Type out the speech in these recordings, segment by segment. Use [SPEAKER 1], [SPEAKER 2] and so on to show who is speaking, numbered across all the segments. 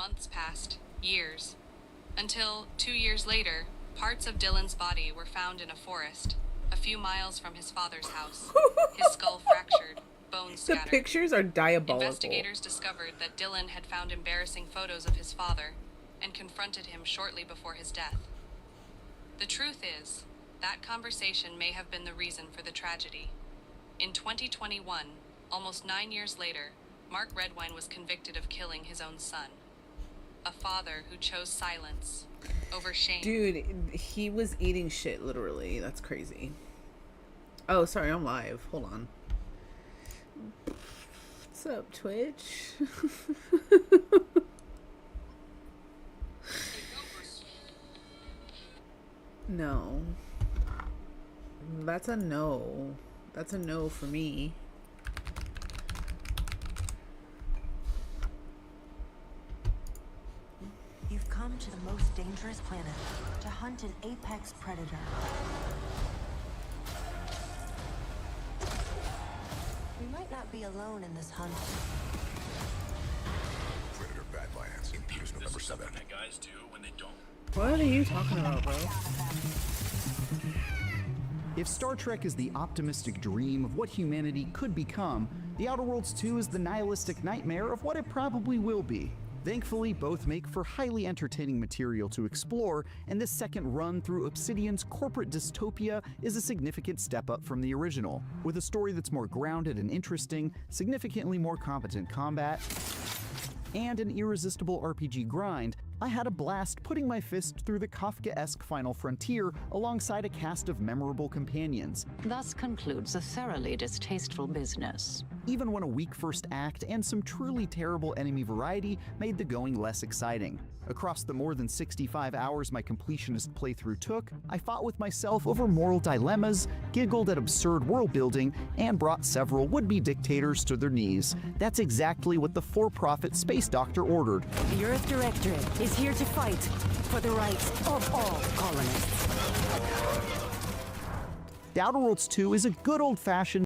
[SPEAKER 1] Months passed, years, until 2 years later, parts of Dylan's body were found in a forest, a few miles from his father's house. His skull fractured, bones
[SPEAKER 2] The
[SPEAKER 1] scattered.
[SPEAKER 2] pictures are diabolical.
[SPEAKER 1] Investigators discovered that Dylan had found embarrassing photos of his father and confronted him shortly before his death. The truth is, that conversation may have been the reason for the tragedy. In 2021, almost 9 years later, Mark Redwine was convicted of killing his own son. A father who chose silence over shame.
[SPEAKER 2] Dude, he was eating shit, literally. That's crazy. Oh, sorry, I'm live. Hold on. What's up, Twitch? No. That's a no. That's a no for me.
[SPEAKER 3] You've come to the most dangerous planet to hunt an apex predator. We might not be alone in this hunt.
[SPEAKER 4] Predator Badlands. Imperials November 7th.
[SPEAKER 5] That guys do when they don't.
[SPEAKER 2] What are you talking about, bro?
[SPEAKER 6] If Star Trek is the optimistic dream of what humanity could become, The Outer Worlds 2 is the nihilistic nightmare of what it probably will be. Thankfully, both make for highly entertaining material to explore, and this second run through Obsidian's corporate dystopia is a significant step up from the original, with a story that's more grounded and interesting, significantly more competent combat, and an irresistible RPG grind. I had a blast putting my fist through the Kafkaesque final frontier alongside a cast of memorable companions.
[SPEAKER 7] Thus concludes a thoroughly distasteful business.
[SPEAKER 6] Even when a weak first act and some truly terrible enemy variety made the going less exciting. Across the more than 65 hours my completionist playthrough took, I fought with myself over moral dilemmas, giggled at absurd world building, and brought several would-be dictators to their knees. That's exactly what the for-profit Space Doctor ordered.
[SPEAKER 3] The Earth Directorate is here to fight for the rights of all colonists.
[SPEAKER 6] The Outer Worlds 2 is a good old-fashioned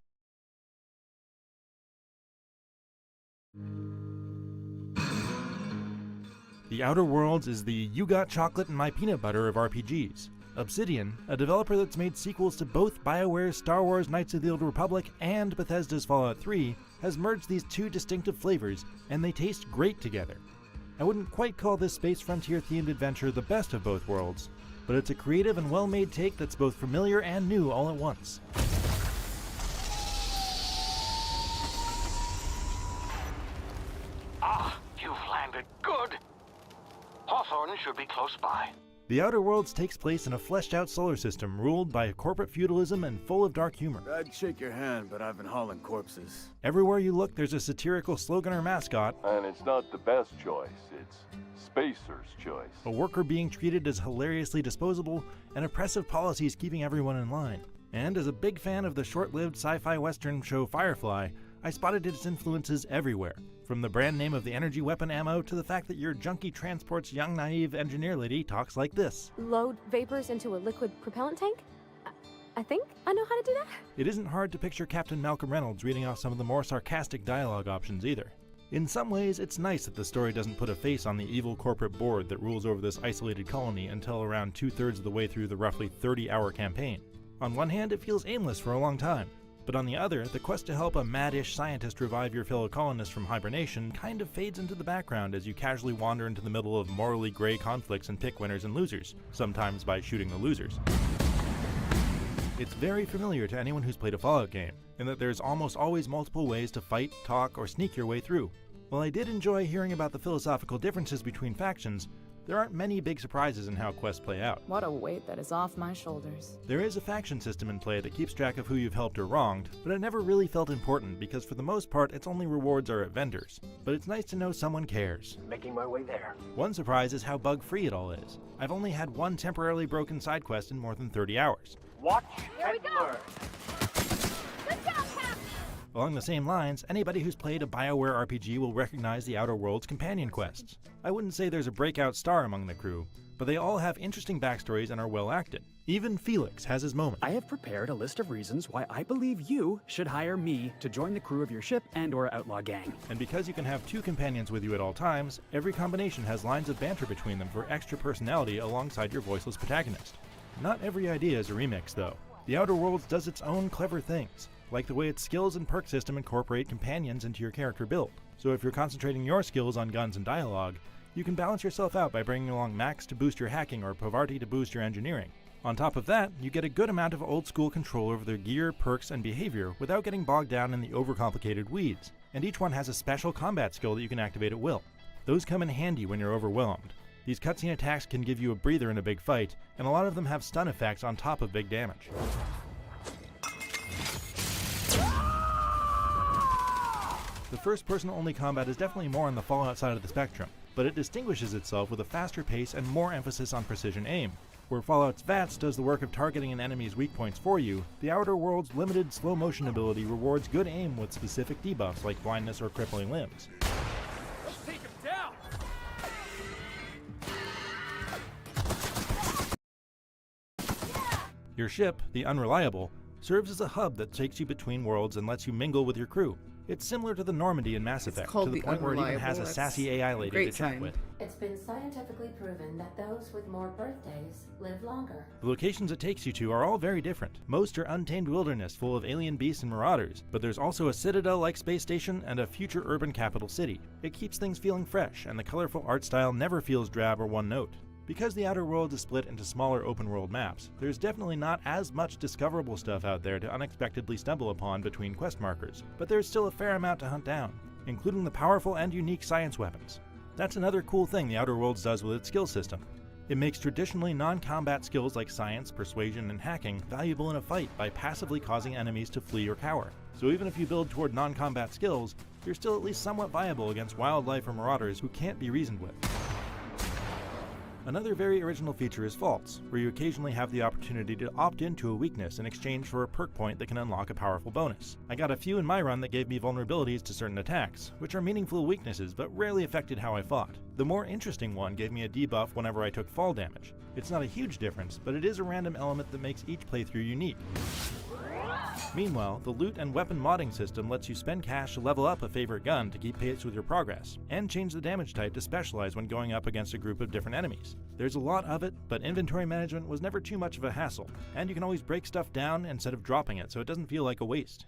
[SPEAKER 5] The Outer Worlds is the you got chocolate and my peanut butter of RPGs. Obsidian, a developer that's made sequels to both BioWare's Star Wars Knights of the Old Republic and Bethesda's Fallout 3, has merged these two distinctive flavors, and they taste great together. I wouldn't quite call this space frontier themed adventure the best of both worlds, but it's a creative and well-made take that's both familiar and new all at once.
[SPEAKER 8] Ah, you've landed good. Hawthorne should be close by.
[SPEAKER 5] The Outer Worlds takes place in a fleshed-out solar system ruled by corporate feudalism and full of dark humor.
[SPEAKER 9] I'd shake your hand, but I've been hauling corpses.
[SPEAKER 5] Everywhere you look, there's a satirical slogan or mascot,
[SPEAKER 10] and it's not the best choice, it's Spacer's choice.
[SPEAKER 5] a worker being treated as hilariously disposable, and oppressive policies keeping everyone in line. And as a big fan of the short-lived sci-fi western show Firefly, I spotted its influences everywhere, from the brand name of the energy weapon ammo to the fact that your junkie transport's young naive engineer lady talks like this.
[SPEAKER 11] Load vapors into a liquid propellant tank? I think I know how to do that.
[SPEAKER 5] It isn't hard to picture Captain Malcolm Reynolds reading off some of the more sarcastic dialogue options either. In some ways, it's nice that the story doesn't put a face on the evil corporate board that rules over this isolated colony until around 2/3 of the way through the roughly 30-hour campaign. On one hand, it feels aimless for a long time, but on the other, the quest to help a mad-ish scientist revive your fellow colonists from hibernation kind of fades into the background as you casually wander into the middle of morally gray conflicts and pick winners and losers, sometimes by shooting the losers. It's very familiar to anyone who's played a Fallout game, in that there's almost always multiple ways to fight, talk, or sneak your way through. While I did enjoy hearing about the philosophical differences between factions, there aren't many big surprises in how quests play out.
[SPEAKER 12] What a weight that is off my shoulders.
[SPEAKER 5] There is a faction system in play that keeps track of who you've helped or wronged, but it never really felt important because for the most part its only rewards are at vendors. But it's nice to know someone cares.
[SPEAKER 8] Making my way there.
[SPEAKER 5] One surprise is how bug-free it all is. I've only had one temporarily broken side quest in more than 30 hours.
[SPEAKER 8] Watch and learn.
[SPEAKER 11] Good job, Cap!
[SPEAKER 5] Along the same lines, anybody who's played a BioWare RPG will recognize the Outer Worlds companion quests. I wouldn't say there's a breakout star among the crew, but they all have interesting backstories and are well acted. Even Felix has his moment.
[SPEAKER 13] I have prepared a list of reasons why I believe you should hire me to join the crew of your ship and/or outlaw gang.
[SPEAKER 5] And because you can have 2 companions with you at all times, every combination has lines of banter between them for extra personality alongside your voiceless protagonist. Not every idea is a remix, though. The Outer Worlds does its own clever things, like the way its skills and perk system incorporate companions into your character build. So if you're concentrating your skills on guns and dialogue, you can balance yourself out by bringing along Max to boost your hacking or Pavarti to boost your engineering. On top of that, you get a good amount of old-school control over their gear, perks, and behavior without getting bogged down in the overcomplicated weeds, and each one has a special combat skill that you can activate at will. Those come in handy when you're overwhelmed. These cutscene attacks can give you a breather in a big fight, and a lot of them have stun effects on top of big damage. The first-person only combat is definitely more on the Fallout side of the spectrum, but it distinguishes itself with a faster pace and more emphasis on precision aim. Where Fallout's VATS does the work of targeting an enemy's weak points for you, the Outer Worlds' limited slow motion ability rewards good aim with specific debuffs like blindness or crippling limbs.
[SPEAKER 13] Let's take him down!
[SPEAKER 5] Your ship, the Unreliable, serves as a hub that takes you between worlds and lets you mingle with your crew. It's similar to the Normandy in Mass Effect, to the point where it even has a sassy AI lady to chat with.
[SPEAKER 14] It's been scientifically proven that those with more birthdays live longer.
[SPEAKER 5] The locations it takes you to are all very different. Most are untamed wilderness full of alien beasts and marauders, but there's also a Citadel-like space station and a future urban capital city. It keeps things feeling fresh, and the colorful art style never feels drab or one-note. Because the Outer Worlds is split into smaller open-world maps, there's definitely not as much discoverable stuff out there to unexpectedly stumble upon between quest markers, but there's still a fair amount to hunt down, including the powerful and unique science weapons. That's another cool thing the Outer Worlds does with its skill system. It makes traditionally non-combat skills like science, persuasion, and hacking valuable in a fight by passively causing enemies to flee or cower. So even if you build toward non-combat skills, you're still at least somewhat viable against wildlife or marauders who can't be reasoned with. Another very original feature is faults, where you occasionally have the opportunity to opt into a weakness in exchange for a perk point that can unlock a powerful bonus. I got a few in my run that gave me vulnerabilities to certain attacks, which are meaningful weaknesses but rarely affected how I fought. The more interesting one gave me a debuff whenever I took fall damage. It's not a huge difference, but it is a random element that makes each playthrough unique. Meanwhile, the loot and weapon modding system lets you spend cash to level up a favorite gun to keep pace with your progress, and change the damage type to specialize when going up against a group of different enemies. There's a lot of it, but inventory management was never too much of a hassle, and you can always break stuff down instead of dropping it so it doesn't feel like a waste.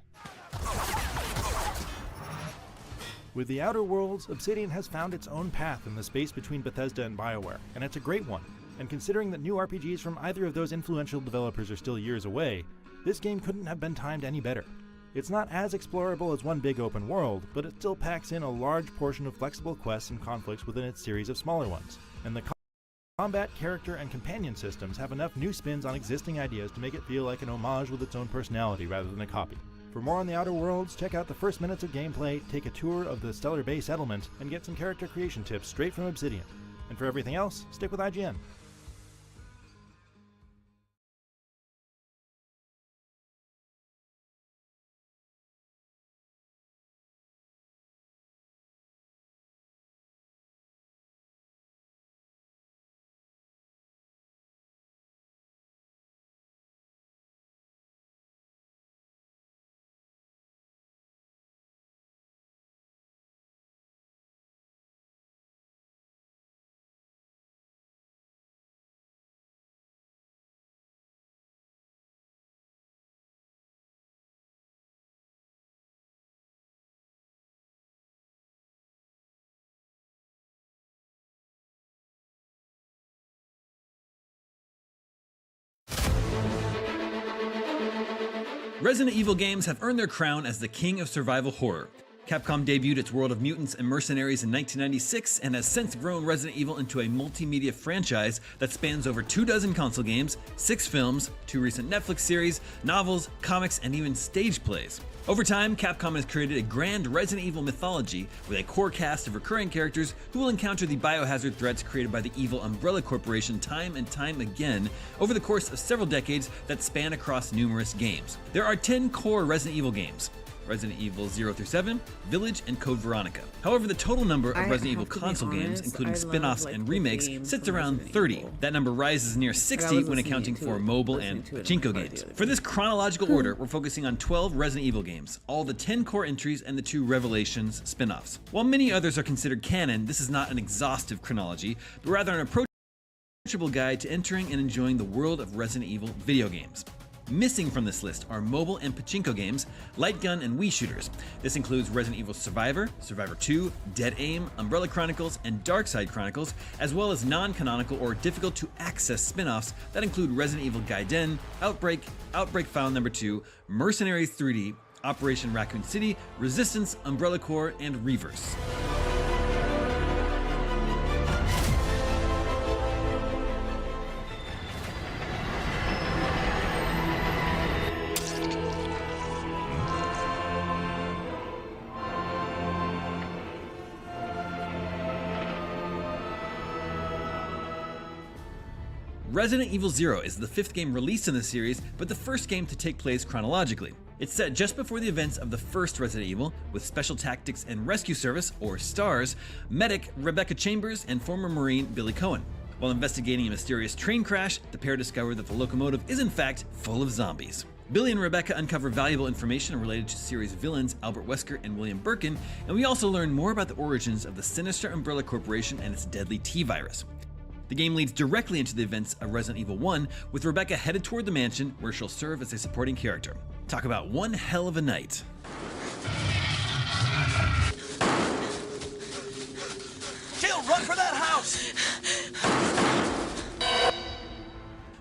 [SPEAKER 5] With the Outer Worlds, Obsidian has found its own path in the space between Bethesda and BioWare, and it's a great one. And considering that new RPGs from either of those influential developers are still years away, this game couldn't have been timed any better. It's not as explorable as one big open world, but it still packs in a large portion of flexible quests and conflicts within its series of smaller ones. And the combat, character, and companion systems have enough new spins on existing ideas to make it feel like an homage with its own personality rather than a copy. For more on the Outer Worlds, check out the first minutes of gameplay, take a tour of the Stellar Bay settlement, and get some character creation tips straight from Obsidian. And for everything else, stick with IGN.
[SPEAKER 15] Resident Evil games have earned their crown as the king of survival horror. Capcom debuted its World of Mutants and Mercenaries in 1996 and has since grown Resident Evil into a multimedia franchise that spans over 24 console games, 6 films, 2 recent Netflix series, novels, comics, and even stage plays. Over time, Capcom has created a grand Resident Evil mythology with a core cast of recurring characters who will encounter the biohazard threats created by the evil Umbrella Corporation time and time again over the course of several decades that span across numerous games. There are 10 core Resident Evil games. Resident Evil 0 through 7, Village, and Code Veronica. However, the total number of Resident Evil
[SPEAKER 2] have to be
[SPEAKER 15] console games,
[SPEAKER 2] honest,
[SPEAKER 15] including
[SPEAKER 2] I
[SPEAKER 15] spin-offs
[SPEAKER 2] love,
[SPEAKER 15] and
[SPEAKER 2] the
[SPEAKER 15] remakes,
[SPEAKER 2] games
[SPEAKER 15] sits
[SPEAKER 2] from
[SPEAKER 15] around
[SPEAKER 2] Resident
[SPEAKER 15] 30.
[SPEAKER 2] Evil.
[SPEAKER 15] That number rises near 60 when accounting for mobile and pachinko games. For this chronological order, we're focusing on 12 Resident Evil games, all the 10 core entries and the 2 Revelations spin-offs. While many others are considered canon, this is not an exhaustive chronology, but rather an approachable guide to entering and enjoying the world of Resident Evil video games. Missing from this list are mobile and pachinko games, light gun, and Wii shooters. This includes Resident Evil Survivor, Survivor 2, Dead Aim, Umbrella Chronicles, and Darkside Chronicles, as well as non-canonical or difficult-to-access spin-offs that include Resident Evil Gaiden, Outbreak, Outbreak File No. 2, Mercenaries 3D, Operation Raccoon City, Resistance, Umbrella Corps, and Reverse. Resident Evil 0 is the 5th game released in the series, but the first game to take place chronologically. It's set just before the events of the first Resident Evil, with Special Tactics and Rescue Service, or STARS, medic Rebecca Chambers, and former Marine Billy Cohen. While investigating a mysterious train crash, the pair discover that the locomotive is in fact full of zombies. Billy and Rebecca uncover valuable information related to series villains Albert Wesker and William Birkin, and we also learn more about the origins of the sinister Umbrella Corporation and its deadly T-virus. The game leads directly into the events of Resident Evil 1, with Rebecca headed toward the mansion where she'll serve as a supporting character. Talk about one hell of a night.
[SPEAKER 16] Jill, run for that house!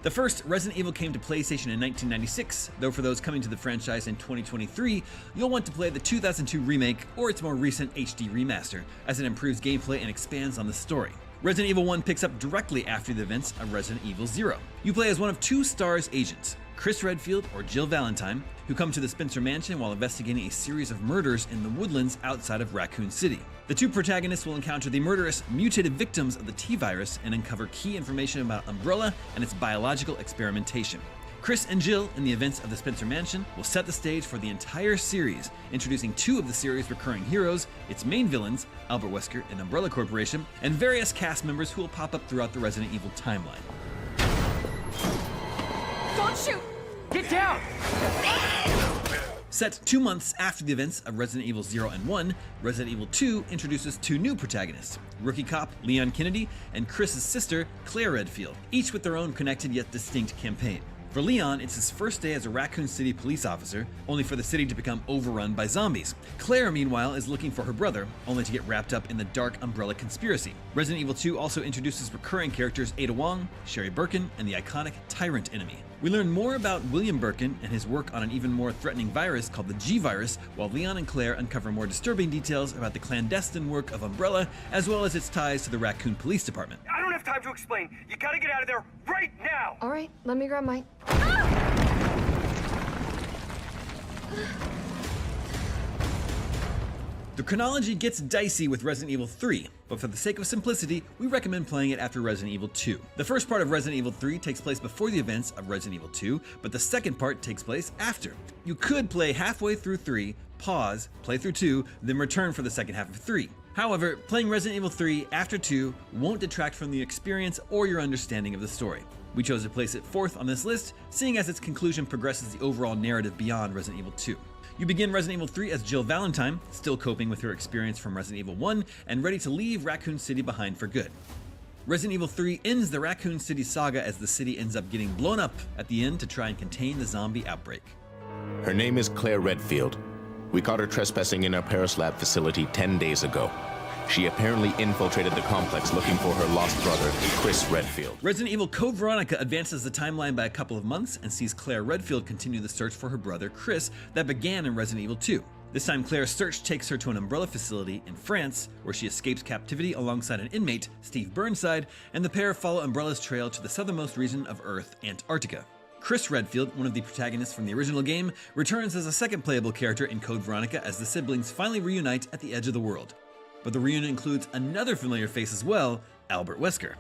[SPEAKER 15] The first Resident Evil came to PlayStation in 1996, though for those coming to the franchise in 2023, you'll want to play the 2002 remake or its more recent HD remaster, as it improves gameplay and expands on the story. Resident Evil 1 picks up directly after the events of Resident Evil 0. You play as one of 2 STARS agents, Chris Redfield or Jill Valentine, who come to the Spencer Mansion while investigating a series of murders in the woodlands outside of Raccoon City. The 2 protagonists will encounter the murderous, mutated victims of the T-virus and uncover key information about Umbrella and its biological experimentation. Chris and Jill, in the events of the Spencer Mansion, will set the stage for the entire series, introducing 2 of the series' recurring heroes, its main villains, Albert Wesker and Umbrella Corporation, and various cast members who will pop up throughout the Resident Evil timeline.
[SPEAKER 16] Don't shoot! Get down!
[SPEAKER 15] Set 2 months after the events of Resident Evil 0 and 1, Resident Evil 2 introduces 2 new protagonists, rookie cop Leon Kennedy and Chris's sister Claire Redfield, each with their own connected yet distinct campaign. For Leon, it's his first day as a Raccoon City police officer, only for the city to become overrun by zombies. Claire, meanwhile, is looking for her brother, only to get wrapped up in the dark Umbrella conspiracy. Resident Evil 2 also introduces recurring characters Ada Wong, Sherry Birkin, and the iconic Tyrant enemy. We learn more about William Birkin and his work on an even more threatening virus called the G-Virus, while Leon and Claire uncover more disturbing details about the clandestine work of Umbrella, as well as its ties to the Raccoon Police Department.
[SPEAKER 16] I don't have time to explain. You gotta get out of there right now!
[SPEAKER 11] All right, let me grab my...
[SPEAKER 15] The chronology gets dicey with Resident Evil 3, but for the sake of simplicity, we recommend playing it after Resident Evil 2. The first part of Resident Evil 3 takes place before the events of Resident Evil 2, but the second part takes place after. You could play halfway through 3, pause, play through 2, then return for the second half of 3. However, playing Resident Evil 3 after 2 won't detract from the experience or your understanding of the story. We chose to place it 4th on this list, seeing as its conclusion progresses the overall narrative beyond Resident Evil 2. You begin Resident Evil 3 as Jill Valentine, still coping with her experience from Resident Evil 1 and ready to leave Raccoon City behind for good. Resident Evil 3 ends the Raccoon City saga as the city ends up getting blown up at the end to try and contain the zombie outbreak.
[SPEAKER 17] Her name is Claire Redfield. We caught her trespassing in our Paris lab facility 10 days ago. She apparently infiltrated the complex looking for her lost brother, Chris Redfield.
[SPEAKER 15] Resident Evil Code Veronica advances the timeline by a couple of months and sees Claire Redfield continue the search for her brother, Chris, that began in Resident Evil 2. This time, Claire's search takes her to an Umbrella facility in France, where she escapes captivity alongside an inmate, Steve Burnside, and the pair follow Umbrella's trail to the southernmost region of Earth, Antarctica. Chris Redfield, one of the protagonists from the original game, returns as a second playable character in Code Veronica as the siblings finally reunite at the edge of the world. But the reunion includes another familiar face as well, Albert Wesker.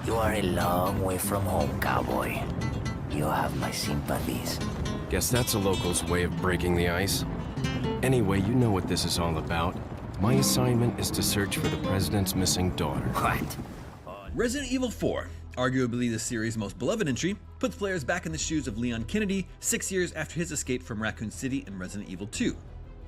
[SPEAKER 18] You are a long way from home, cowboy. You have my sympathies.
[SPEAKER 19] Guess that's a local's way of breaking the ice. Anyway, you know what this is all about. My assignment is to search for the president's missing daughter.
[SPEAKER 18] What?
[SPEAKER 15] Resident Evil 4, arguably the series' most beloved entry, puts players back in the shoes of Leon Kennedy 6 years after his escape from Raccoon City in Resident Evil 2.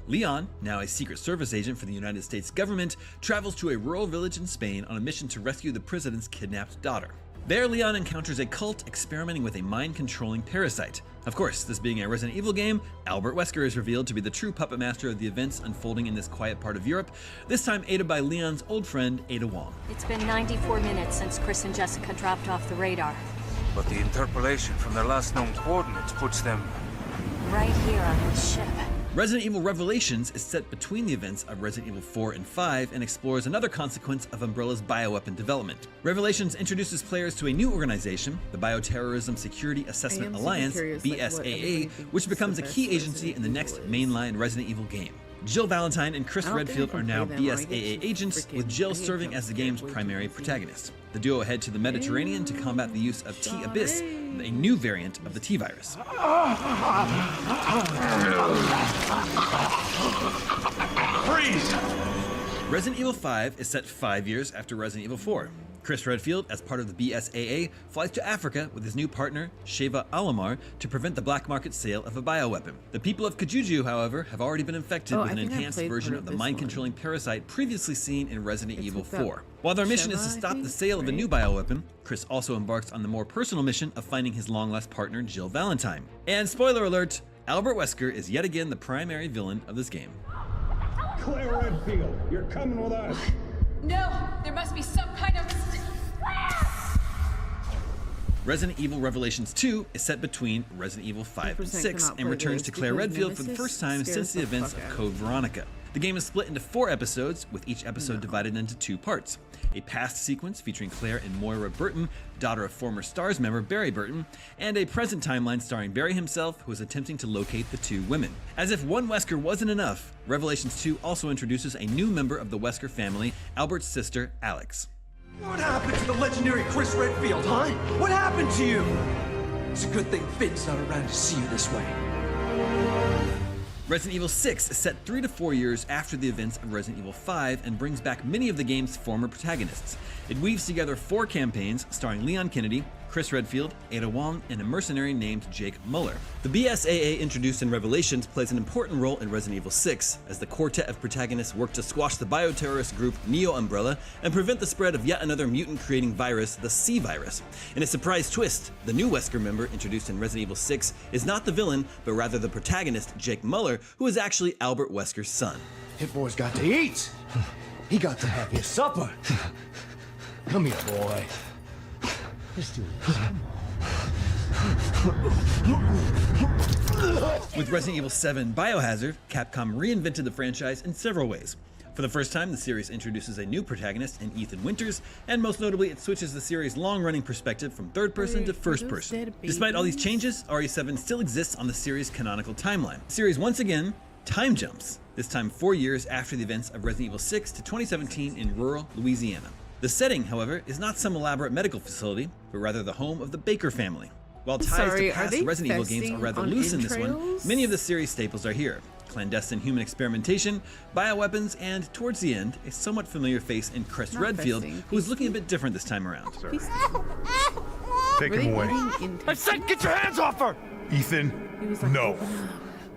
[SPEAKER 15] Leon, now a Secret Service agent for the United States government, travels to a rural village in Spain on a mission to rescue the president's kidnapped daughter. There, Leon encounters a cult experimenting with a mind-controlling parasite. Of course, this being a Resident Evil game, Albert Wesker is revealed to be the true puppet master of the events unfolding in this quiet part of Europe, this time aided by Leon's old friend, Ada Wong.
[SPEAKER 3] It's been 94 minutes since Chris and Jessica dropped off the radar.
[SPEAKER 16] But the interpolation from their last known coordinates puts them
[SPEAKER 3] right here on this ship.
[SPEAKER 15] Resident Evil Revelations is set between the events of Resident Evil 4 and 5 and explores another consequence of Umbrella's bioweapon development. Revelations introduces players to a new organization, the Bioterrorism Security Assessment Alliance, BSAA, which becomes a key agency in the next mainline Resident Evil game. Jill Valentine and Chris Redfield are now BSAA agents, with Jill serving as the game's primary protagonist. The duo head to the Mediterranean to combat the use of T-Abyss, a new variant of the T-virus.
[SPEAKER 16] Freeze!
[SPEAKER 15] Resident Evil 5 is set 5 years after Resident Evil 4. Chris Redfield, as part of the BSAA, flies to Africa with his new partner, Sheva Alomar, to prevent the black market sale of a bioweapon. The people of Kajuju, however, have already been infected with an enhanced version of the mind-controlling parasite previously seen in Resident Evil 4. While their mission is to stop the sale of a new bioweapon, Chris also embarks on the more personal mission of finding his long-lost partner, Jill Valentine. And spoiler alert, Albert Wesker is yet again the primary villain of this game.
[SPEAKER 20] Claire Redfield, you're coming with us.
[SPEAKER 21] No, there must be some kind of...
[SPEAKER 15] Resident Evil Revelations 2 is set between Resident Evil 5 and 6 and returns to Claire Redfield for the first time since the events of Code Veronica. The game is split into 4 episodes, with each episode divided into 2 parts. A past sequence featuring Claire and Moira Burton, daughter of former STARS member Barry Burton, and a present timeline starring Barry himself, who is attempting to locate the 2 women. As if one Wesker wasn't enough, Revelations 2 also introduces a new member of the Wesker family, Albert's sister, Alex.
[SPEAKER 16] What happened to the legendary Chris Redfield, huh? What happened to you? It's a good thing Finn's not around to see you this way.
[SPEAKER 15] Resident Evil 6 is set 3 to 4 years after the events of Resident Evil 5 and brings back many of the game's former protagonists. It weaves together 4 campaigns starring Leon Kennedy, Chris Redfield, Ada Wong, and a mercenary named Jake Muller. The BSAA introduced in Revelations plays an important role in Resident Evil 6, as the quartet of protagonists work to squash the bioterrorist group Neo Umbrella and prevent the spread of yet another mutant-creating virus, the C virus. In a surprise twist, the new Wesker member introduced in Resident Evil 6 is not the villain, but rather the protagonist, Jake Muller, who is actually Albert Wesker's son.
[SPEAKER 20] Hit-Boy's got to eat. He got to have his supper. Come here, boy. Let's do this.
[SPEAKER 15] With Resident Evil 7 Biohazard, Capcom reinvented the franchise in several ways. For the first time, the series introduces a new protagonist in Ethan Winters, and most notably, it switches the series' long-running perspective from third person to first person. Despite all these changes, RE7 still exists on the series' canonical timeline. The series once again time jumps, this time 4 years after the events of Resident Evil 6 to 2017 in rural Louisiana. The setting, however, is not some elaborate medical facility, but rather the home of the Baker family. While ties to past Resident Evil games are rather loose in this one, many of the series staples are here. Clandestine human experimentation, bioweapons, and towards the end, a somewhat familiar face in Chris Redfield, who is looking a bit different this time around.
[SPEAKER 20] Take him away.
[SPEAKER 16] I said get your hands off her!
[SPEAKER 20] Ethan, no.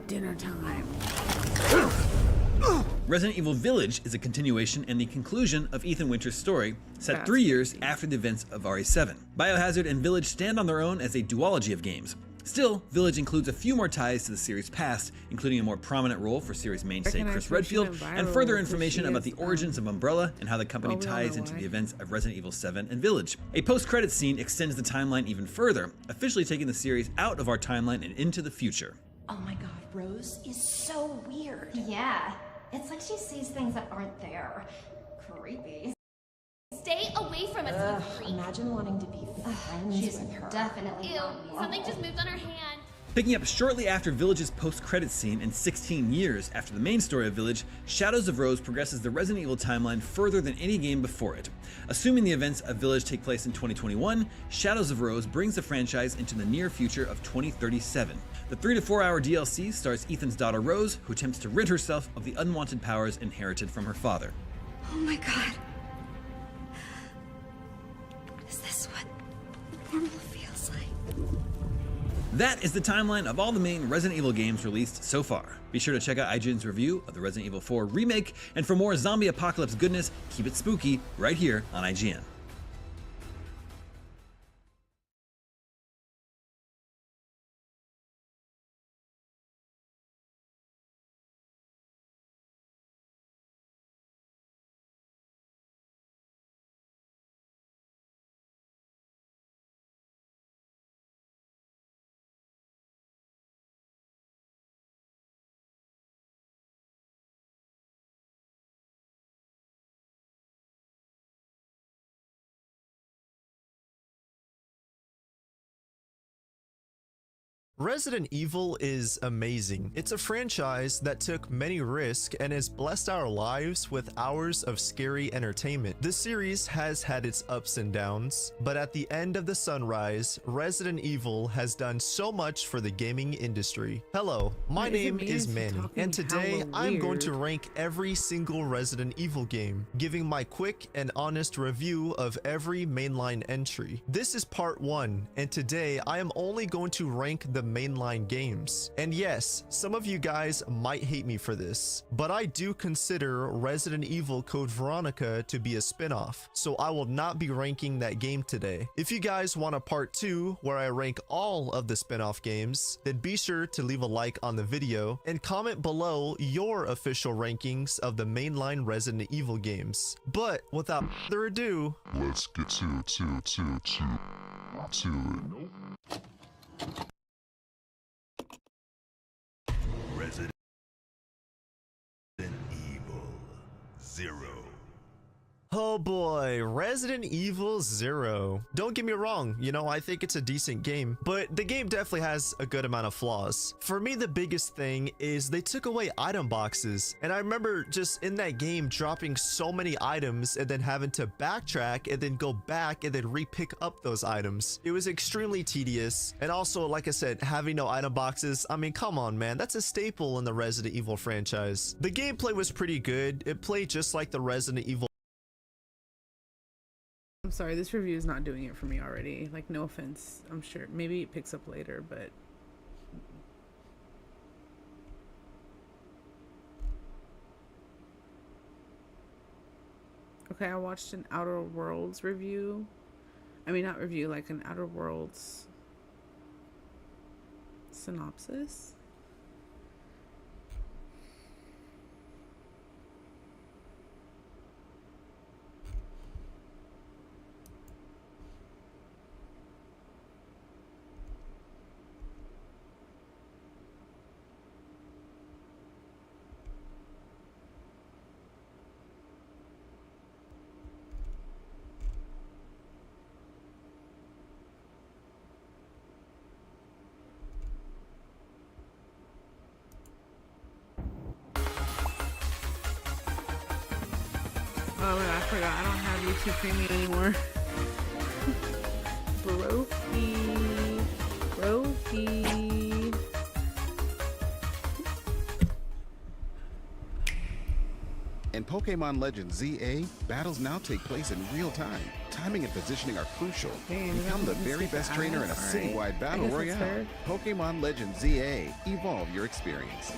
[SPEAKER 2] Dinner time.
[SPEAKER 15] Resident Evil Village is a continuation and the conclusion of Ethan Winters' story, set 3 years after the events of RE7. Biohazard and Village stand on their own as a duology of games. Still, Village includes a few more ties to the series' past, including a more prominent role for series mainstay Chris Redfield, and further information about the origins of Umbrella and how the company ties into the events of Resident Evil 7 and Village. A post-credits scene extends the timeline even further, officially taking the series out of our timeline and into the future.
[SPEAKER 22] Oh my god, Rose is so weird. Yeah, it's like she sees things that aren't there. Creepy.
[SPEAKER 23] Stay away from us, you freak.
[SPEAKER 22] Imagine wanting to be friends
[SPEAKER 23] She's
[SPEAKER 22] with her.
[SPEAKER 23] definitely Ew, something just moved on her hand.
[SPEAKER 15] Picking up shortly after Village's post-credits scene and 16 years after the main story of Village, Shadows of Rose progresses the Resident Evil timeline further than any game before it. Assuming the events of Village take place in 2021, Shadows of Rose brings the franchise into the near future of 2037. The 3 to 4 hour DLC stars Ethan's daughter Rose, who attempts to rid herself of the unwanted powers inherited from her father.
[SPEAKER 22] Oh my god. Is this what normal feels like?
[SPEAKER 15] That is the timeline of all the main Resident Evil games released so far. Be sure to check out IGN's review of the Resident Evil 4 remake, and for more zombie apocalypse goodness, keep it spooky right here on IGN.
[SPEAKER 1] Resident Evil is amazing. It's a franchise that took many risks and has blessed our lives with hours of scary entertainment. The series has had its ups and downs, but at the end of the sunrise, Resident Evil has done so much for the gaming industry. Hello, my name is Manny, and today I'm going to rank every single Resident Evil game, giving my quick and honest review of every mainline entry. This is part 1, and today I am only going to rank the mainline games. And yes, some of you guys might hate me for this, but I do consider Resident Evil Code Veronica to be a spin-off, so I will not be ranking that game today. If you guys want a part 2 where I rank all of the spin-off games, then be sure to leave a like on the video and comment below your official rankings of the mainline Resident Evil games. But without further ado, let's get to it.
[SPEAKER 4] Resident Evil 0.
[SPEAKER 1] Oh boy, Resident Evil 0. Don't get me wrong, you know, I think it's a decent game, but the game definitely has a good amount of flaws. For me, the biggest thing is they took away item boxes, and I remember just in that game dropping so many items and then having to backtrack and then go back and then re-pick up those items. It was extremely tedious, and also, like I said, having no item boxes, I mean, come on man, that's a staple in the Resident Evil franchise. The gameplay was pretty good. It played just like the Resident Evil.
[SPEAKER 2] I'm sorry, this review is not doing it for me already. Like, no offense. I'm sure maybe it picks up later, but okay, I watched an Outer Worlds review. I mean, not review, like an Outer Worlds synopsis. Oh, I forgot. I don't have YouTube Premium anymore. Brophy.
[SPEAKER 7] In Pokemon Legends ZA, battles now take place in real time. Timing and positioning are crucial. Become the very best trainer in a citywide battle royale. Pokemon Legends ZA. Evolve your experience.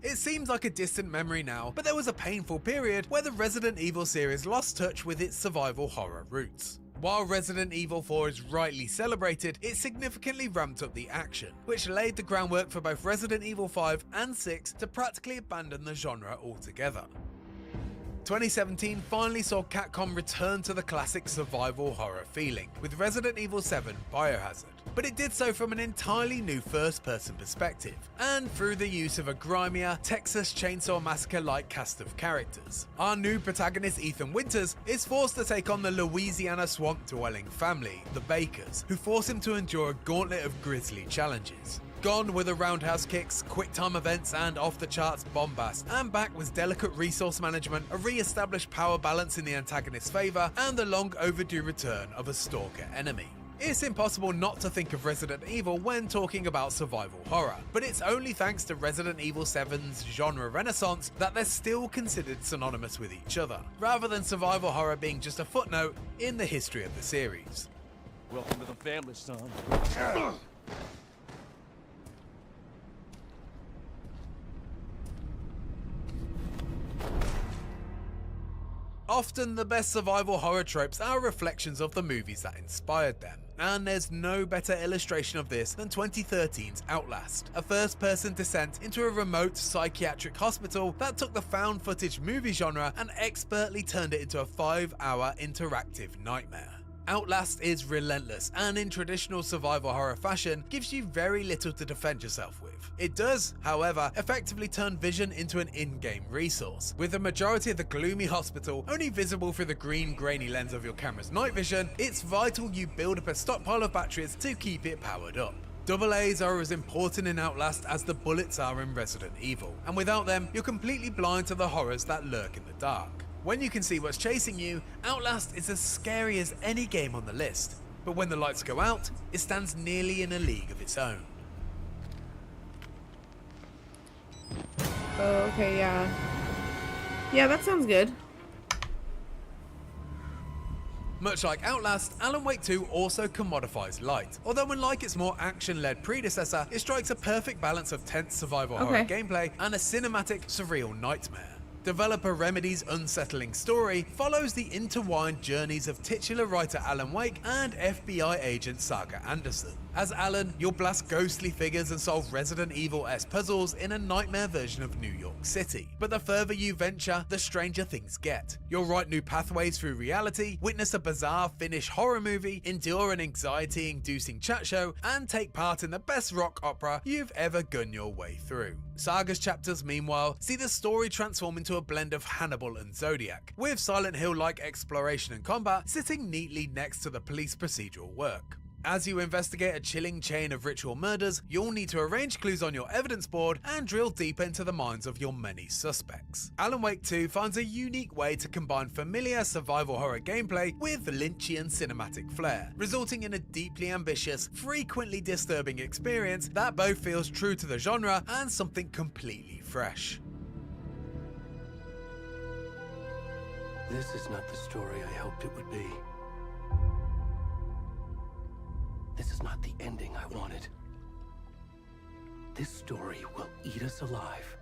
[SPEAKER 24] It seems like a distant memory now, but there was a painful period where the Resident Evil series lost touch with its survival horror roots. While Resident Evil 4 is rightly celebrated, it significantly ramped up the action, which laid the groundwork for both Resident Evil 5 and 6 to practically abandon the genre altogether. 2017 finally saw Capcom return to the classic survival horror feeling, with Resident Evil 7 Biohazard. but it did so from an entirely new first-person perspective, and through the use of a grimier, Texas Chainsaw Massacre-like cast of characters. Our new protagonist, Ethan Winters, is forced to take on the Louisiana swamp-dwelling family, the Bakers, who force him to endure a gauntlet of grisly challenges. Gone were the roundhouse kicks, quick-time events, and off-the-charts bombast, and back was delicate resource management, a re-established power balance in the antagonist's favour, and the long-overdue return of a stalker enemy. It's impossible not to think of Resident Evil when talking about survival horror, but it's only thanks to Resident Evil 7's genre renaissance that they're still considered synonymous with each other, rather than survival horror being just a footnote in the history of the series.
[SPEAKER 16] Welcome to the family, son.
[SPEAKER 24] Often the best survival horror tropes are reflections of the movies that inspired them, and there's no better illustration of this than 2013's Outlast, a first-person descent into a remote psychiatric hospital that took the found footage movie genre and expertly turned it into a 5-hour interactive nightmare. Outlast is relentless and in traditional survival horror fashion gives you very little to defend yourself with. It does, however, effectively turn vision into an in-game resource, with the majority of the gloomy hospital only visible through the green grainy lens of your camera's night vision. It's vital you build up a stockpile of batteries to keep it powered up. AA's are as important in Outlast as the bullets are in Resident Evil, and without them you're completely blind to the horrors that lurk in the dark. When you can see what's chasing you, Outlast is as scary as any game on the list, but when the lights go out, it stands nearly in a league of its own.
[SPEAKER 2] Oh, okay, yeah. Yeah, that sounds good.
[SPEAKER 24] Much like Outlast, Alan Wake 2 also commodifies light, although unlike its more action-led predecessor, it strikes a perfect balance of tense survival horror gameplay and a cinematic, surreal nightmare. Developer Remedy's unsettling story follows the intertwined journeys of titular writer Alan Wake and FBI agent Saga Anderson. As Alan, you'll blast ghostly figures and solve Resident Evil-esque puzzles in a nightmare version of New York City. But the further you venture, the stranger things get. You'll write new pathways through reality, witness a bizarre Finnish horror movie, endure an anxiety-inducing chat show, and take part in the best rock opera you've ever gunned your way through. Saga's chapters, meanwhile, see the story transform into a blend of Hannibal and Zodiac, with Silent Hill-like exploration and combat sitting neatly next to the police procedural work. As you investigate a chilling chain of ritual murders, you'll need to arrange clues on your evidence board and drill deeper into the minds of your many suspects. Alan Wake 2 finds a unique way to combine familiar survival horror gameplay with Lynchian cinematic flair, resulting in a deeply ambitious, frequently disturbing experience that both feels true to the genre and something completely fresh.
[SPEAKER 20] This is not the story I hoped it would be. This is not the ending I wanted. This story will eat us alive.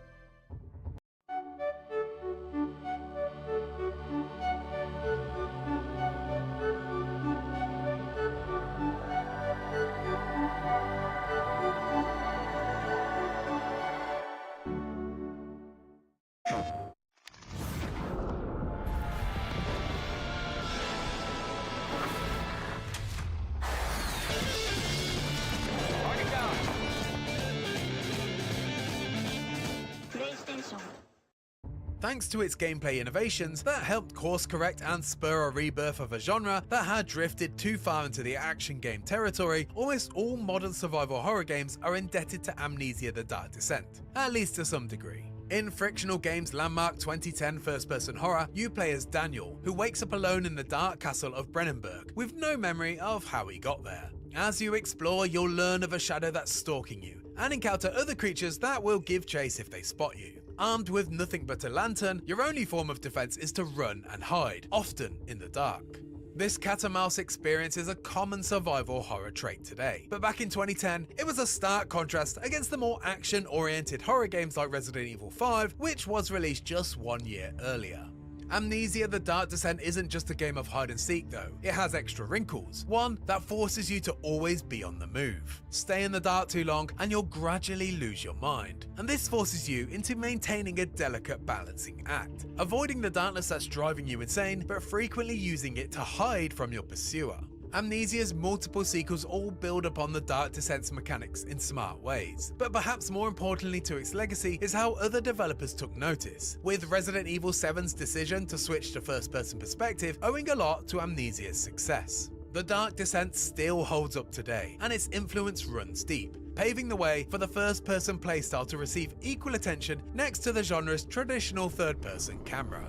[SPEAKER 24] Thanks to its gameplay innovations that helped course correct and spur a rebirth of a genre that had drifted too far into the action game territory, almost all modern survival horror games are indebted to Amnesia: The Dark Descent, at least to some degree. In Frictional Games' landmark 2010 first-person horror, you play as Daniel, who wakes up alone in the dark castle of Brennenburg, with no memory of how he got there. As you explore, you'll learn of a shadow that's stalking you, and encounter other creatures that will give chase if they spot you. Armed with nothing but a lantern, your only form of defense is to run and hide, often in the dark. This cat and mouse experience is a common survival horror trait today, but back in 2010, it was a stark contrast against the more action-oriented horror games like Resident Evil 5, which was released just 1 year earlier. Amnesia: The Dark Descent isn't just a game of hide and seek though, it has extra wrinkles. One that forces you to always be on the move. Stay in the dark too long and you'll gradually lose your mind. And this forces you into maintaining a delicate balancing act, avoiding the darkness that's driving you insane, but frequently using it to hide from your pursuer. Amnesia's multiple sequels all build upon the Dark Descent's mechanics in smart ways, but perhaps more importantly to its legacy is how other developers took notice, with Resident Evil 7's decision to switch to first-person perspective owing a lot to Amnesia's success. The Dark Descent still holds up today, and its influence runs deep, paving the way for the first-person playstyle to receive equal attention next to the genre's traditional third-person camera.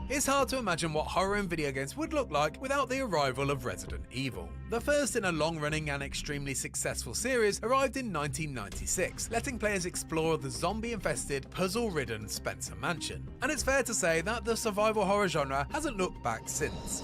[SPEAKER 24] It's hard to imagine what horror in video games would look like without the arrival of Resident Evil. The first in a long-running and extremely successful series arrived in 1996, letting players explore the zombie-infested, puzzle-ridden Spencer Mansion. And it's fair to say that the survival horror genre hasn't looked back since.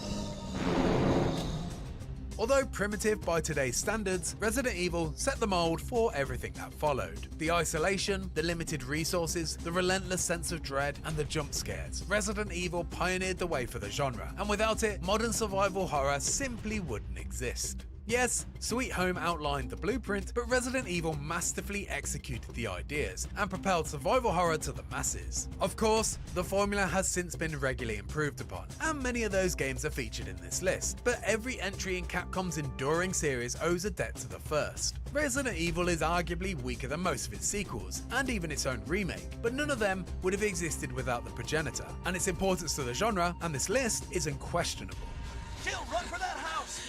[SPEAKER 24] Although primitive by today's standards, Resident Evil set the mold for everything that followed. The isolation, the limited resources, the relentless sense of dread, and the jump scares. Resident Evil pioneered the way for the genre, and without it, modern survival horror simply wouldn't exist. Yes, Sweet Home outlined the blueprint, but Resident Evil masterfully executed the ideas and propelled survival horror to the masses. Of course, the formula has since been regularly improved upon, and many of those games are featured in this list, but every entry in Capcom's enduring series owes a debt to the first. Resident Evil is arguably weaker than most of its sequels, and even its own remake, but none of them would have existed without the progenitor, and its importance to the genre and this list is unquestionable.
[SPEAKER 16] Jill, run for that house!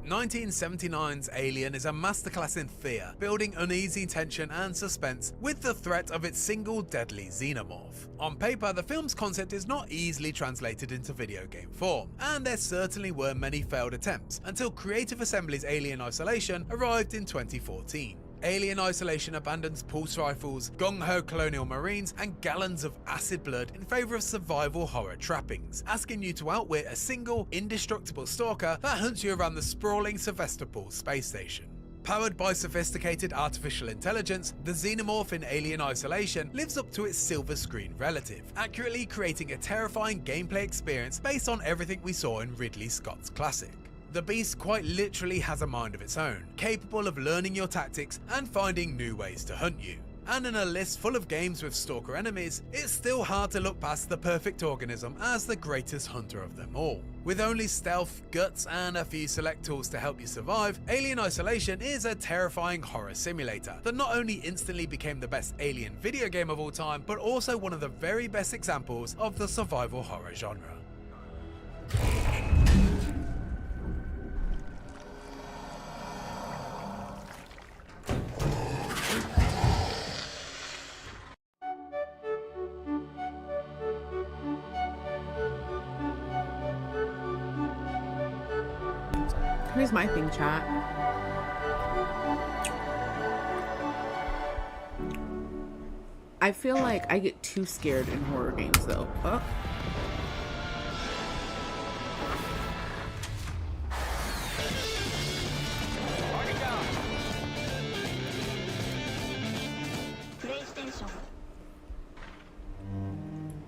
[SPEAKER 24] 1979's Alien is a masterclass in fear, building uneasy tension and suspense with the threat of its single deadly xenomorph. On paper, the film's concept is not easily translated into video game form, and there certainly were many failed attempts until Creative Assembly's Alien Isolation arrived in 2014. Alien Isolation abandons pulse rifles, gung-ho colonial marines, and gallons of acid blood in favour of survival horror trappings, asking you to outwit a single, indestructible stalker that hunts you around the sprawling Sevastopol space station. Powered by sophisticated artificial intelligence, the xenomorph in Alien Isolation lives up to its silver screen relative, accurately creating a terrifying gameplay experience based on everything we saw in Ridley Scott's classic. The beast quite literally has a mind of its own, capable of learning your tactics and finding new ways to hunt you. And in a list full of games with stalker enemies, it's still hard to look past the perfect organism as the greatest hunter of them all. With only stealth, guts, and a few select tools to help you survive, Alien Isolation is a terrifying horror simulator that not only instantly became the best Alien video game of all time, but also one of the very best examples of the survival horror genre.
[SPEAKER 2] Here's my thing, chat. I feel like I get too scared in horror games though. Oh.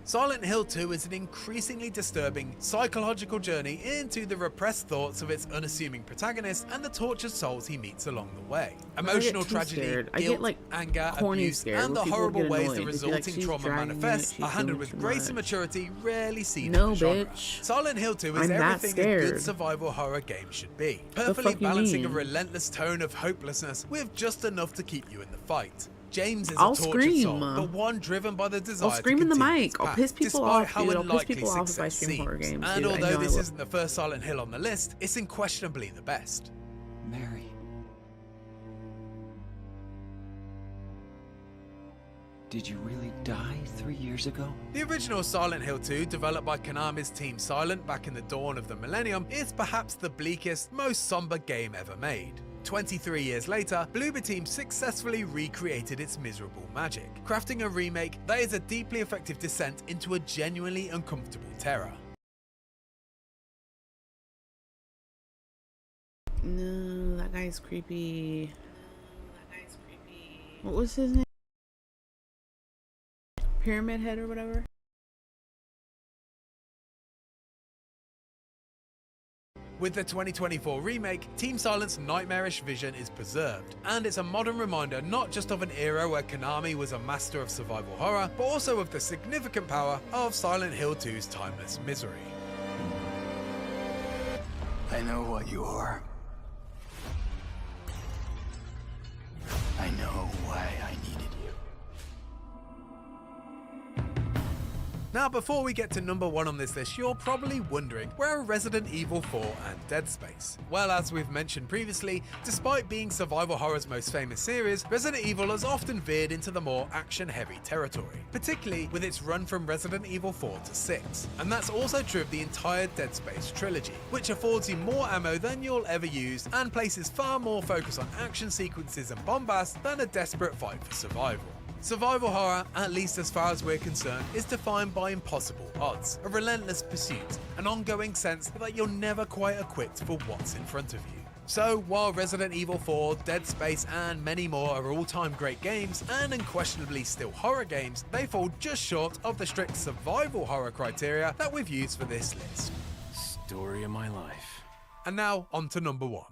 [SPEAKER 24] Silent Hill 2 is an increasingly disturbing psychological journey into the repressed thoughts of its unassuming protagonist and the tortured souls he meets along the way. Emotional tragedy, guilt, anger, abuse, and the horrible ways the resulting trauma manifests are handled with grace and maturity rarely seen in the genre. Silent Hill 2 is everything a good survival horror game should be, perfectly balancing a relentless tone of hopelessness with just enough to keep you in the fight. James is a tortured soul, but one driven by the desire
[SPEAKER 2] I'll scream in the mic. I'll piss people off,
[SPEAKER 24] how
[SPEAKER 2] dude. I'll piss
[SPEAKER 24] unlikely
[SPEAKER 2] people off if I
[SPEAKER 24] success
[SPEAKER 2] stream horror
[SPEAKER 24] seems.
[SPEAKER 2] games.
[SPEAKER 24] And
[SPEAKER 2] dude.
[SPEAKER 24] although this isn't the first Silent Hill on the list, it's unquestionably the best.
[SPEAKER 16] Mary. Did you really die 3 years ago?
[SPEAKER 24] The original Silent Hill 2, developed by Konami's Team Silent back in the dawn of the millennium, is perhaps the bleakest, most somber game ever made. 23 years later, Bloober Team successfully recreated its miserable magic, crafting a remake that is a deeply effective descent into a genuinely uncomfortable terror.
[SPEAKER 2] No, that guy's creepy. What was his name? Pyramid Head or whatever?
[SPEAKER 24] With the 2024 remake, Team Silent's nightmarish vision is preserved, and it's a modern reminder not just of an era where Konami was a master of survival horror, but also of the significant power of Silent Hill 2's timeless misery.
[SPEAKER 18] I know what you are. I know why I needed you.
[SPEAKER 24] Now, before we get to number 1 on this list, you're probably wondering, where are Resident Evil 4 and Dead Space? Well, as we've mentioned previously, despite being survival horror's most famous series, Resident Evil has often veered into the more action-heavy territory, particularly with its run from Resident Evil 4 to 6. And that's also true of the entire Dead Space trilogy, which affords you more ammo than you'll ever use and places far more focus on action sequences and bombast than a desperate fight for survival. Survival horror, at least as far as we're concerned, is defined by impossible odds, a relentless pursuit, an ongoing sense that you're never quite equipped for what's in front of you. So, while Resident Evil 4, Dead Space, and many more are all-time great games, and unquestionably still horror games, they fall just short of the strict survival horror criteria that we've used for this list.
[SPEAKER 19] Story of my life.
[SPEAKER 24] And now, on to number 1.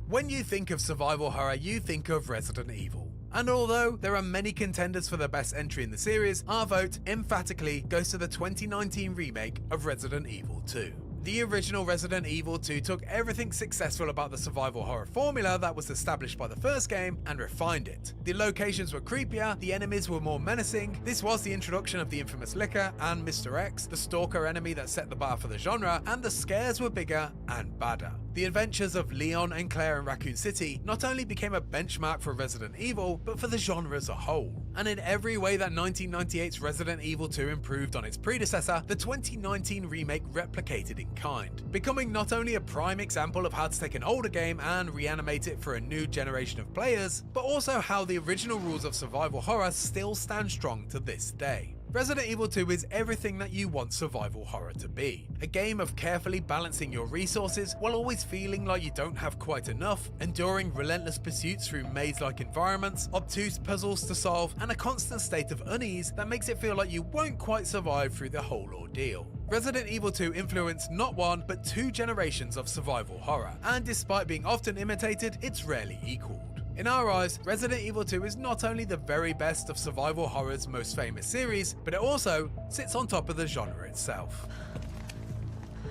[SPEAKER 24] When you think of survival horror, you think of Resident Evil. And although there are many contenders for the best entry in the series, our vote emphatically goes to the 2019 remake of Resident Evil 2. The original Resident Evil 2 took everything successful about the survival horror formula that was established by the first game and refined it. The locations were creepier, the enemies were more menacing, this was the introduction of the infamous Licker and Mr. X, the stalker enemy that set the bar for the genre, and the scares were bigger and badder. The adventures of Leon and Claire in Raccoon City not only became a benchmark for Resident Evil, but for the genre as a whole. And in every way that 1998's Resident Evil 2 improved on its predecessor, the 2019 remake replicated in kind, becoming not only a prime example of how to take an older game and reanimate it for a new generation of players, but also how the original rules of survival horror still stand strong to this day. Resident Evil 2 is everything that you want survival horror to be. A game of carefully balancing your resources while always feeling like you don't have quite enough, enduring relentless pursuits through maze-like environments, obtuse puzzles to solve, and a constant state of unease that makes it feel like you won't quite survive through the whole ordeal. Resident Evil 2 influenced not one, but 2 generations of survival horror, and despite being often imitated, it's rarely equaled. In our eyes, Resident Evil 2 is not only the very best of survival horror's most famous series, but it also sits on top of the genre itself.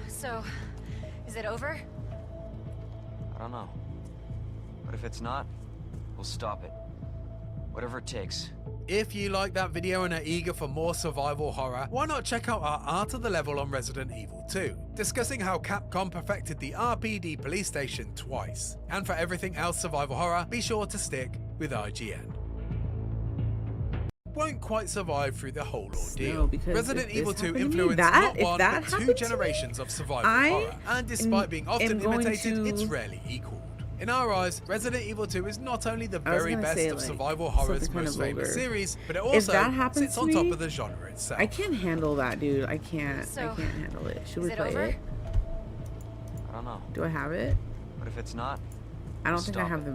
[SPEAKER 6] So, is it over?
[SPEAKER 9] I don't know. But if it's not, we'll stop it. Whatever it takes.
[SPEAKER 24] If you like that video and are eager for more survival horror, why not check out our Art of the Level on Resident Evil 2, discussing how Capcom perfected the RPD police station twice. And for everything else survival horror, be sure to stick with IGN. Won't quite survive through the whole ordeal.
[SPEAKER 2] No,
[SPEAKER 24] Resident Evil 2
[SPEAKER 2] influenced
[SPEAKER 24] not one, but 2 generations of survival horror, and despite being often imitated, it's rarely equaled. In our eyes, Resident Evil 2 is not only the very best of survival horror's most famous series, but it also sits on top of the genre itself.
[SPEAKER 2] I can't handle that, dude. I can't handle it. Should we play it?
[SPEAKER 9] I don't know.
[SPEAKER 2] Do I have it?
[SPEAKER 9] But if it's not,
[SPEAKER 2] I don't think I have the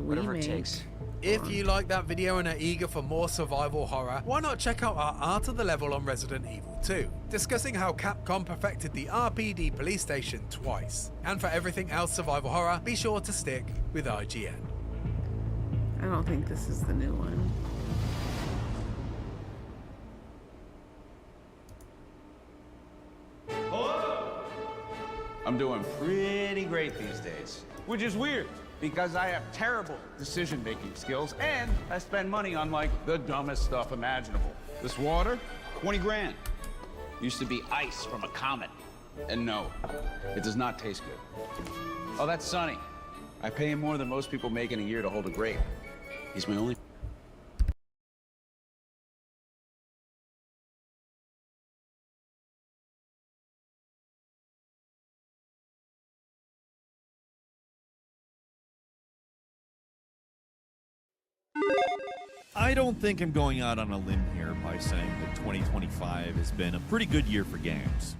[SPEAKER 9] whatever it
[SPEAKER 2] remake.
[SPEAKER 9] takes.
[SPEAKER 24] If you like that video and are eager for more survival horror, why not check out our Art of the Level on Resident Evil 2, discussing how Capcom perfected the RPD police station twice. And for everything else survival horror, be sure to stick with IGN.
[SPEAKER 2] I don't think this is the new one.
[SPEAKER 10] I'm doing pretty great these days, which is weird because I have terrible decision-making skills and I spend money on like the dumbest stuff imaginable. This water, 20 grand. Used to be ice from a comet. And no, it does not taste good. Oh, that's Sonny. I pay him more than most people make in a year to hold a grape. He's my only...
[SPEAKER 12] I don't think I'm going out on a limb here by saying that 2025 has been a pretty good year for games.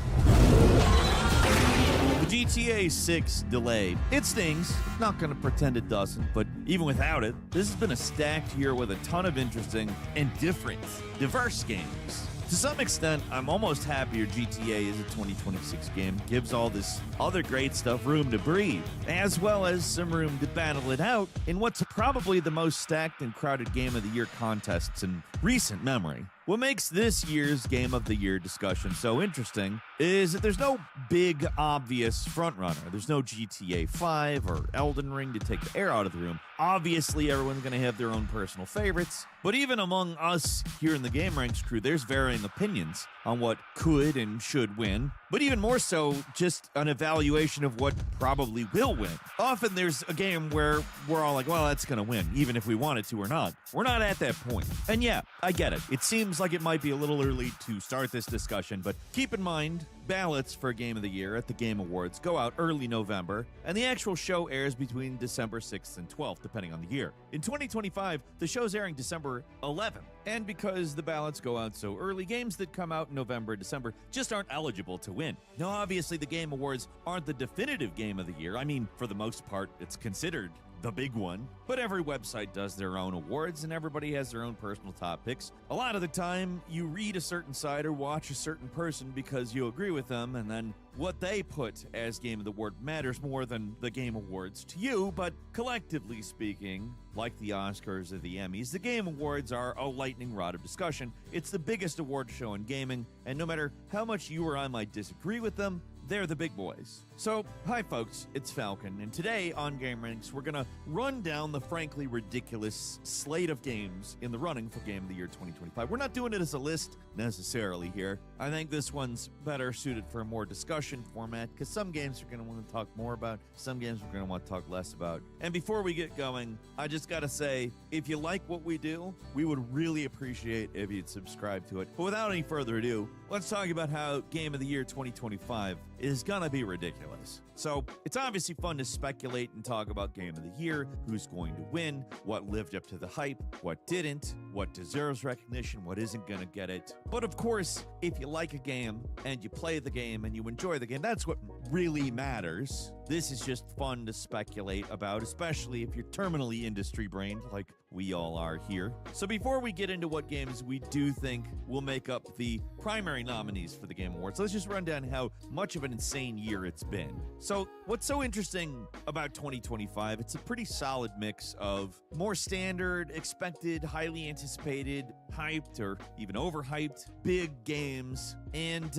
[SPEAKER 12] The GTA 6 delay, it stings, not gonna pretend it doesn't, but even without it, this has been a stacked year with a ton of interesting and different, diverse games. To some extent, I'm almost happier GTA is a 2026 game. Gives all this other great stuff room to breathe, as well as some room to battle it out in what's probably the most stacked and crowded Game of the Year contests in recent memory. What makes this year's Game of the Year discussion so interesting is that there's no big, obvious frontrunner. There's no GTA 5 or Elden Ring to take the air out of the room. Obviously, everyone's going to have their own personal favorites, but even among us here in the Game Ranks crew, there's varying opinions on what could and should win, but even more so, just an evaluation of what probably will win. Often there's a game where we're all like, well, that's going to win, even if we wanted to or not. We're not at that point. And yeah, I get it. It seems like it might be a little early to start this discussion, but keep in mind, ballots for Game of the Year at the Game Awards go out early November, and the actual show airs between December 6th and 12th, depending on the year. In 2025, the show's airing December 11th, and because the ballots go out so early, games that come out in November, December just aren't eligible to win. Now, obviously, the Game Awards aren't the definitive Game of the Year. I mean, for the most part, it's considered the big one, but every website does their own awards and everybody has their own personal top picks. A lot of the time, you read a certain site or watch a certain person because you agree with them, and then what they put as Game of the Award matters more than the Game Awards to you, but collectively speaking, like the Oscars or the Emmys, the Game Awards are a lightning rod of discussion. It's the biggest award show in gaming, and no matter how much you or I might disagree with them, they're the big boys. So, hi folks, it's Falcon, and today on Game Ranks, we're gonna run down the frankly ridiculous slate of games in the running for Game of the Year 2025. We're not doing it as a list necessarily here. I think this one's better suited for a more discussion format, because some games we're gonna want to talk more about, some games we're gonna want to talk less about. And before we get going, I just gotta say, if you like what we do, we would really appreciate if you'd subscribe to it. But without any further ado, let's talk about how Game of the Year 2025 is gonna be ridiculous. So, it's obviously fun to speculate and talk about Game of the Year, who's going to win, what lived up to the hype, what didn't, what deserves recognition, what isn't gonna get it. But of course, if you like a game, and you play the game, and you enjoy the game, that's what really matters. This is just fun to speculate about, especially if you're terminally industry-brained, like we all are here. So before we get into what games we do think will make up the primary nominees for the Game Awards, let's just run down how much of an insane year it's been. So what's so interesting about 2025, it's a pretty solid mix of more standard, expected, highly anticipated, hyped, or even overhyped, big games, and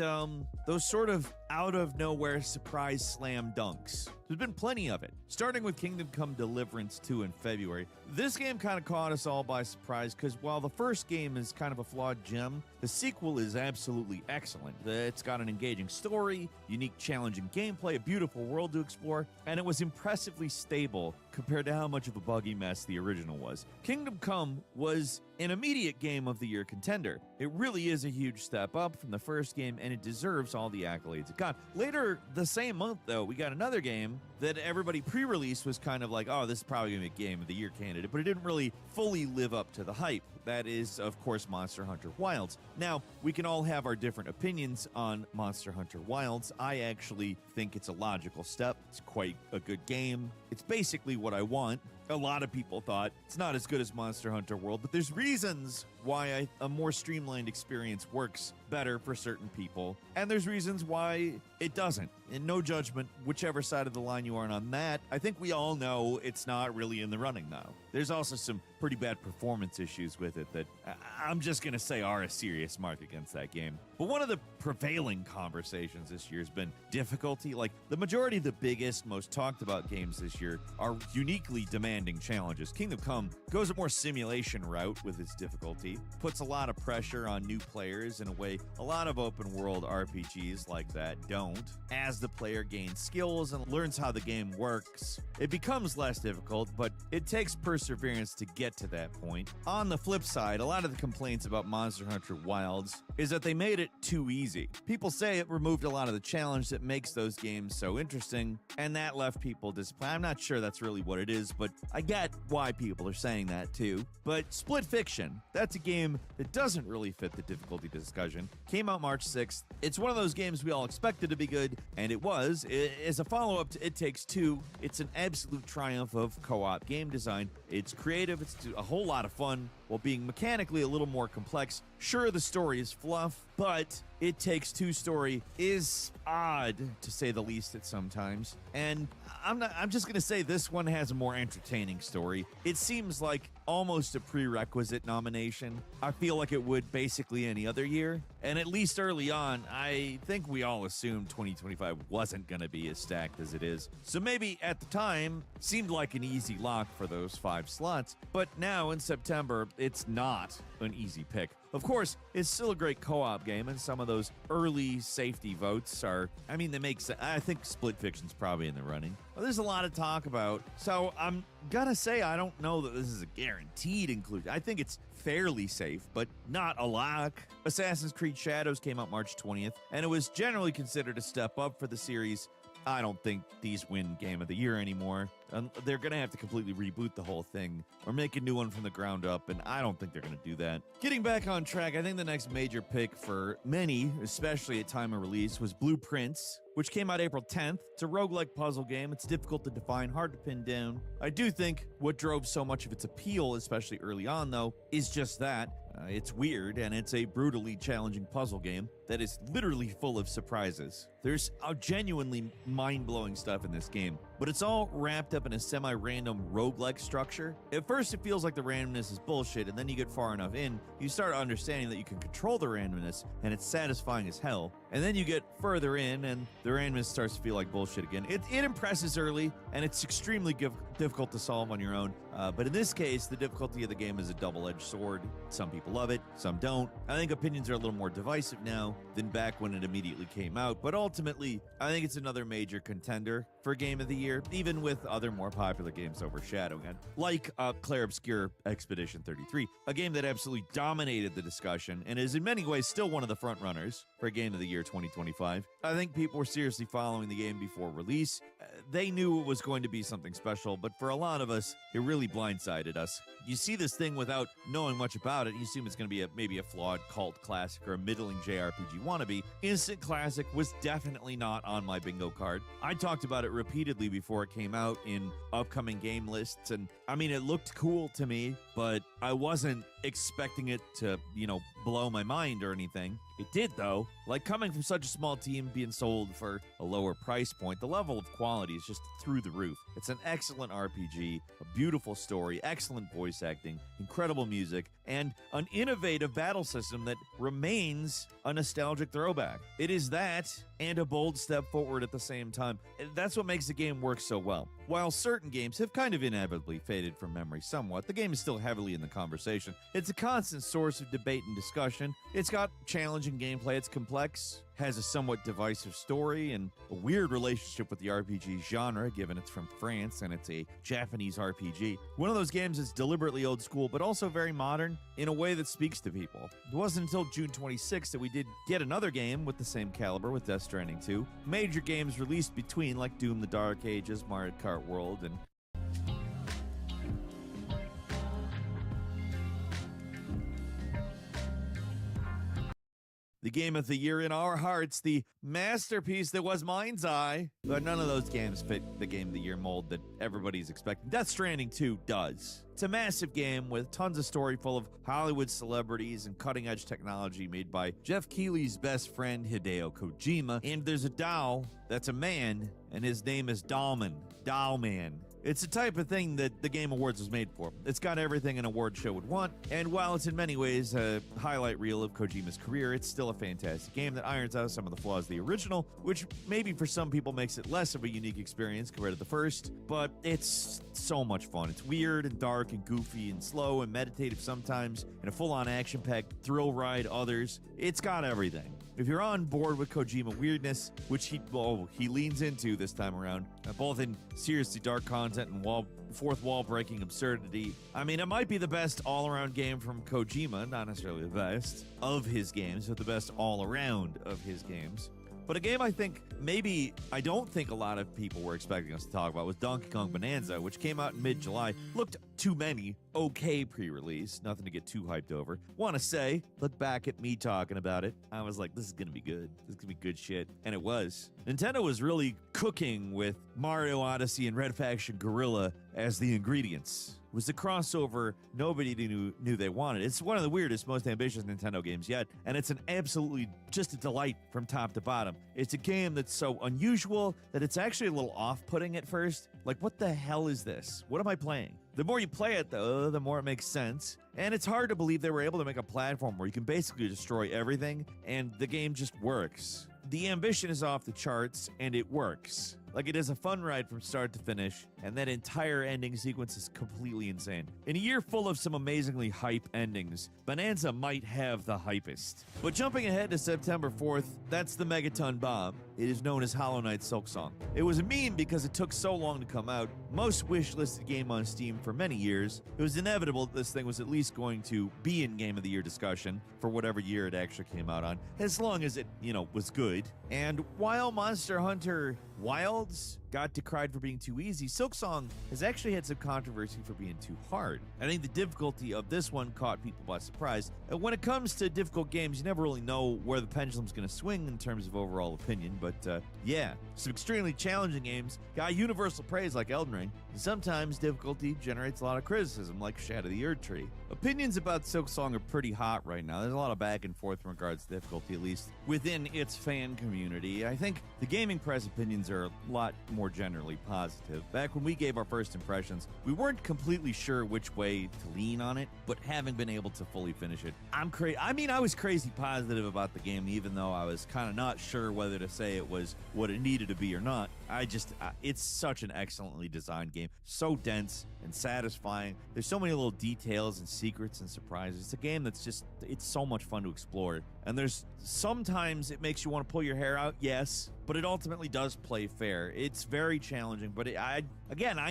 [SPEAKER 12] those sort of out-of-nowhere surprise slam dunks. There's been plenty of it. Starting with Kingdom Come Deliverance 2 in February, this game kind of caught us all by surprise because while the first game is kind of a flawed gem, the sequel is absolutely excellent. It's got an engaging story, unique challenging gameplay, a beautiful world to explore, and it was impressively stable compared to how much of a buggy mess the original was. Kingdom Come was an immediate Game of the Year contender. It really is a huge step up from the first game, and it deserves all the accolades it got. Later the same month, though, we got another game that everybody pre-release was kind of like, oh, this is probably going to be a Game of the Year candidate, but it didn't really fully live up to the hype. That is, of course, Monster Hunter Wilds. Now, we can all have our different opinions on Monster Hunter Wilds. I actually think it's a logical step. It's quite a good game. It's basically what I want. A lot of people thought it's not as good as Monster Hunter World, but there's reasons why a more streamlined experience works better for certain people, and there's reasons why it doesn't. And no judgment, whichever side of the line you are on that. I think we all know it's not really in the running now. There's also some pretty bad performance issues with it that I'm just going to say are a serious mark against that game. But one of the prevailing conversations this year has been difficulty. Like, the majority of the biggest, most talked about games this year are uniquely demanding challenges. Kingdom Come goes a more simulation route with its difficulty, puts a lot of pressure on new players in a way a lot of open world RPGs like that don't. As the player gains skills and learns how the game works, it becomes less difficult, but it takes perseverance to get to that point. On the flip side, a lot of the complaints about Monster Hunter Wilds is that they made it too easy. People say it removed a lot of the challenge that makes those games so interesting, and that left people disappointed. I'm not sure that's really what it is, but I get why people are saying that too. But Split Fiction, that's a game that doesn't really fit the difficulty discussion. Came out March 6th. It's one of those games we all expected to be good, and it was. As a follow-up to It Takes Two, it's an absolute triumph of co-op game design. It's creative, it's a whole lot of fun, while being being mechanically a little more complex. Sure, the story is fluff, but It Takes Two story is odd, to say the least, at sometimes. And I'm just gonna say this one has a more entertaining story. It seems like almost a prerequisite nomination. I feel like it would basically any other year. And at least early on, I think we all assumed 2025 wasn't gonna be as stacked as it is. So maybe at the time, seemed like an easy lock for those 5 slots. But now in September, it's not an easy pick. Of course, it's still a great co-op game, and some of those early safety votes are, I mean, they make sense. I think Split Fiction's probably in the running. But there's a lot to talk about, so I'm gonna say I don't know that this is a guaranteed inclusion. I think it's fairly safe, but not a lock. Assassin's Creed Shadows came out March 20th, and it was generally considered a step up for the series. I don't think these win Game of the Year anymore. They're going to have to completely reboot the whole thing or make a new one from the ground up, and I don't think they're going to do that. Getting back on track, I think the next major pick for many, especially at time of release, was Blueprints, which came out April 10th. It's a roguelike puzzle game. It's difficult to define, hard to pin down. I do think what drove so much of its appeal, especially early on, though, is just that. It's weird, and it's a brutally challenging puzzle game that is literally full of surprises. There's genuinely mind-blowing stuff in this game, but it's all wrapped up in a semi-random roguelike structure. At first, it feels like the randomness is bullshit, and then you get far enough in, you start understanding that you can control the randomness, and it's satisfying as hell. And then you get further in, and the randomness starts to feel like bullshit again. It impresses early, and it's extremely difficult to solve on your own. But in this case, the difficulty of the game is a double-edged sword. Some people love it, some don't. I think opinions are a little more divisive now than back when it immediately came out. But ultimately, I think it's another major contender for Game of the Year, even with other more popular games overshadowing it. Like Clair Obscur Expedition 33, a game that absolutely dominated the discussion and is in many ways still one of the front runners for Game of the Year 2025. I think people were seriously following the game before release. They knew it was going to be something special, but for a lot of us, it really blindsided us. You see this thing without knowing much about it, you assume it's going to be maybe a flawed cult classic or a middling JRPG wannabe. Instant Classic was definitely not on my bingo card. I talked about it repeatedly before it came out in upcoming game lists, and I mean, it looked cool to me, but I wasn't expecting it to, blow my mind or anything. It did, though. Like, coming from such a small team being sold for a lower price point, the level of quality is just through the roof. It's an excellent RPG, a beautiful story, excellent voice acting, incredible music, and an innovative battle system that remains a nostalgic throwback. It is that and a bold step forward at the same time. That's what makes the game work so well. While certain games have kind of inevitably faded from memory somewhat, the game is still heavily in the conversation. It's a constant source of debate and discussion. It's got challenging gameplay, it's complex, has a somewhat divisive story, and a weird relationship with the RPG genre, given it's from France and it's a Japanese RPG. One of those games that's deliberately old school, but also very modern in a way that speaks to people. It wasn't until June 26th that we did get another game with the same caliber with Death Stranding 2. Major games released between, like Doom the Dark Ages, Mario Kart World, and the Game of the Year in our hearts, the masterpiece that was Mind's Eye. But none of those games fit the Game of the Year mold that everybody's expecting. Death Stranding 2 does. It's a massive game with tons of story full of Hollywood celebrities and cutting-edge technology made by Jeff Keighley's best friend, Hideo Kojima. And there's a doll that's a man, and his name is Dollman. Dollman. It's the type of thing that the Game Awards was made for. It's got everything an award show would want, and while it's in many ways a highlight reel of Kojima's career, it's still a fantastic game that irons out some of the flaws of the original, which maybe for some people makes it less of a unique experience compared to the first, but it's so much fun. It's weird and dark and goofy and slow and meditative sometimes, and a full-on action-packed thrill ride others. It's got everything. If you're on board with Kojima weirdness, which he leans into this time around, both in seriously dark content and fourth wall breaking absurdity, I mean, it might be the best all-around game from Kojima, not necessarily the best of his games, but the best all-around of his games. But a game I don't think a lot of people were expecting us to talk about was Donkey Kong Bonanza, which came out in mid-July. Looked too many okay pre-release, nothing to get too hyped over. Want to say, look back at me talking about it, I was like, this is gonna be good. This is gonna be good shit, and it was. Nintendo was really cooking with Mario Odyssey and Red Faction Guerrilla as the ingredients. It was the crossover nobody knew they wanted. It's one of the weirdest, most ambitious Nintendo games yet, and it's an absolutely just a delight from top to bottom. It's a game that's so unusual that it's actually a little off-putting at first. Like, what the hell is this? What am I playing? The more you play it, though, the more it makes sense. And it's hard to believe they were able to make a platform where you can basically destroy everything, and the game just works. The ambition is off the charts, and it works. Like, it is a fun ride from start to finish, and that entire ending sequence is completely insane. In a year full of some amazingly hype endings, Bonanza might have the hypest. But jumping ahead to September 4th, that's the Megaton Bomb. It is known as Hollow Knight Silksong. It was a meme because it took so long to come out. Most wishlisted game on Steam for many years. It was inevitable that this thing was at least going to be in Game of the Year discussion for whatever year it actually came out on, as long as it, was good. And while Monster Hunter Wilds got decried for being too easy, Silksong has actually had some controversy for being too hard. I think the difficulty of this one caught people by surprise. When it comes to difficult games, you never really know where the pendulum's going to swing in terms of overall opinion, but yeah, some extremely challenging games got universal praise like Elden Ring, and sometimes difficulty generates a lot of criticism like Shadow the Erdtree. Opinions about Silksong are pretty hot right now. There's a lot of back and forth in regards to difficulty, at least within its fan community. I think the gaming press opinions are a lot more generally positive. Back when we gave our first impressions, we weren't completely sure which way to lean on it, but having been able to fully finish it, I was crazy positive about the game, even though I was kind of not sure whether to say it was what it needed to be or not. It's such an excellently designed game. So dense and satisfying. There's so many little details and secrets and surprises. It's a game that's it's so much fun to explore. And there's sometimes it makes you want to pull your hair out, yes, but it ultimately does play fair. It's very challenging, but I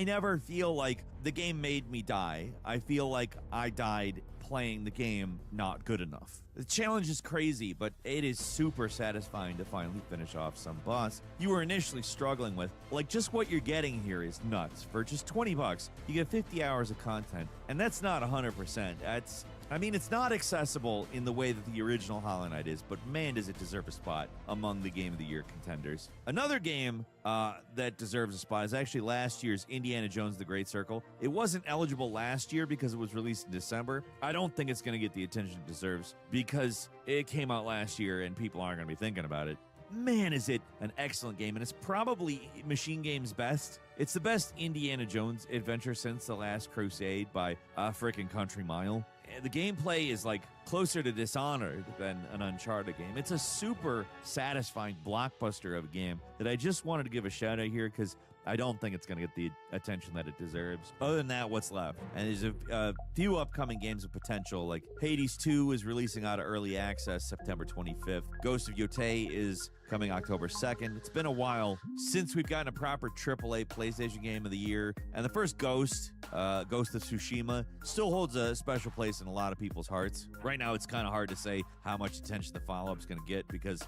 [SPEAKER 12] never feel like the game made me die. I feel like I died playing the game not good enough. The challenge is crazy, but it is super satisfying to finally finish off some boss you were initially struggling with. Like, just what you're getting here is nuts. For just $20, you get 50 hours of content, and that's not 100%. It's not accessible in the way that the original Hollow Knight is, but man, does it deserve a spot among the Game of the Year contenders. Another game that deserves a spot is actually last year's Indiana Jones The Great Circle. It wasn't eligible last year because it was released in December. I don't think it's going to get the attention it deserves because it came out last year and people aren't going to be thinking about it. Man, is it an excellent game, and it's probably Machine Game's best. It's the best Indiana Jones adventure since The Last Crusade by a frickin' country mile. The gameplay is like closer to Dishonored than an Uncharted game. It's a super satisfying blockbuster of a game that I just wanted to give a shout out here because I don't think it's going to get the attention that it deserves. Other than that, what's left? And there's a few upcoming games of potential, like Hades 2 is releasing out of early access September 25th. Ghost of Yotei is coming October 2nd. It's been a while since we've gotten a proper AAA PlayStation Game of the Year. And the first Ghost of Tsushima, still holds a special place in a lot of people's hearts. Right now, it's kind of hard to say how much attention the follow-up is going to get because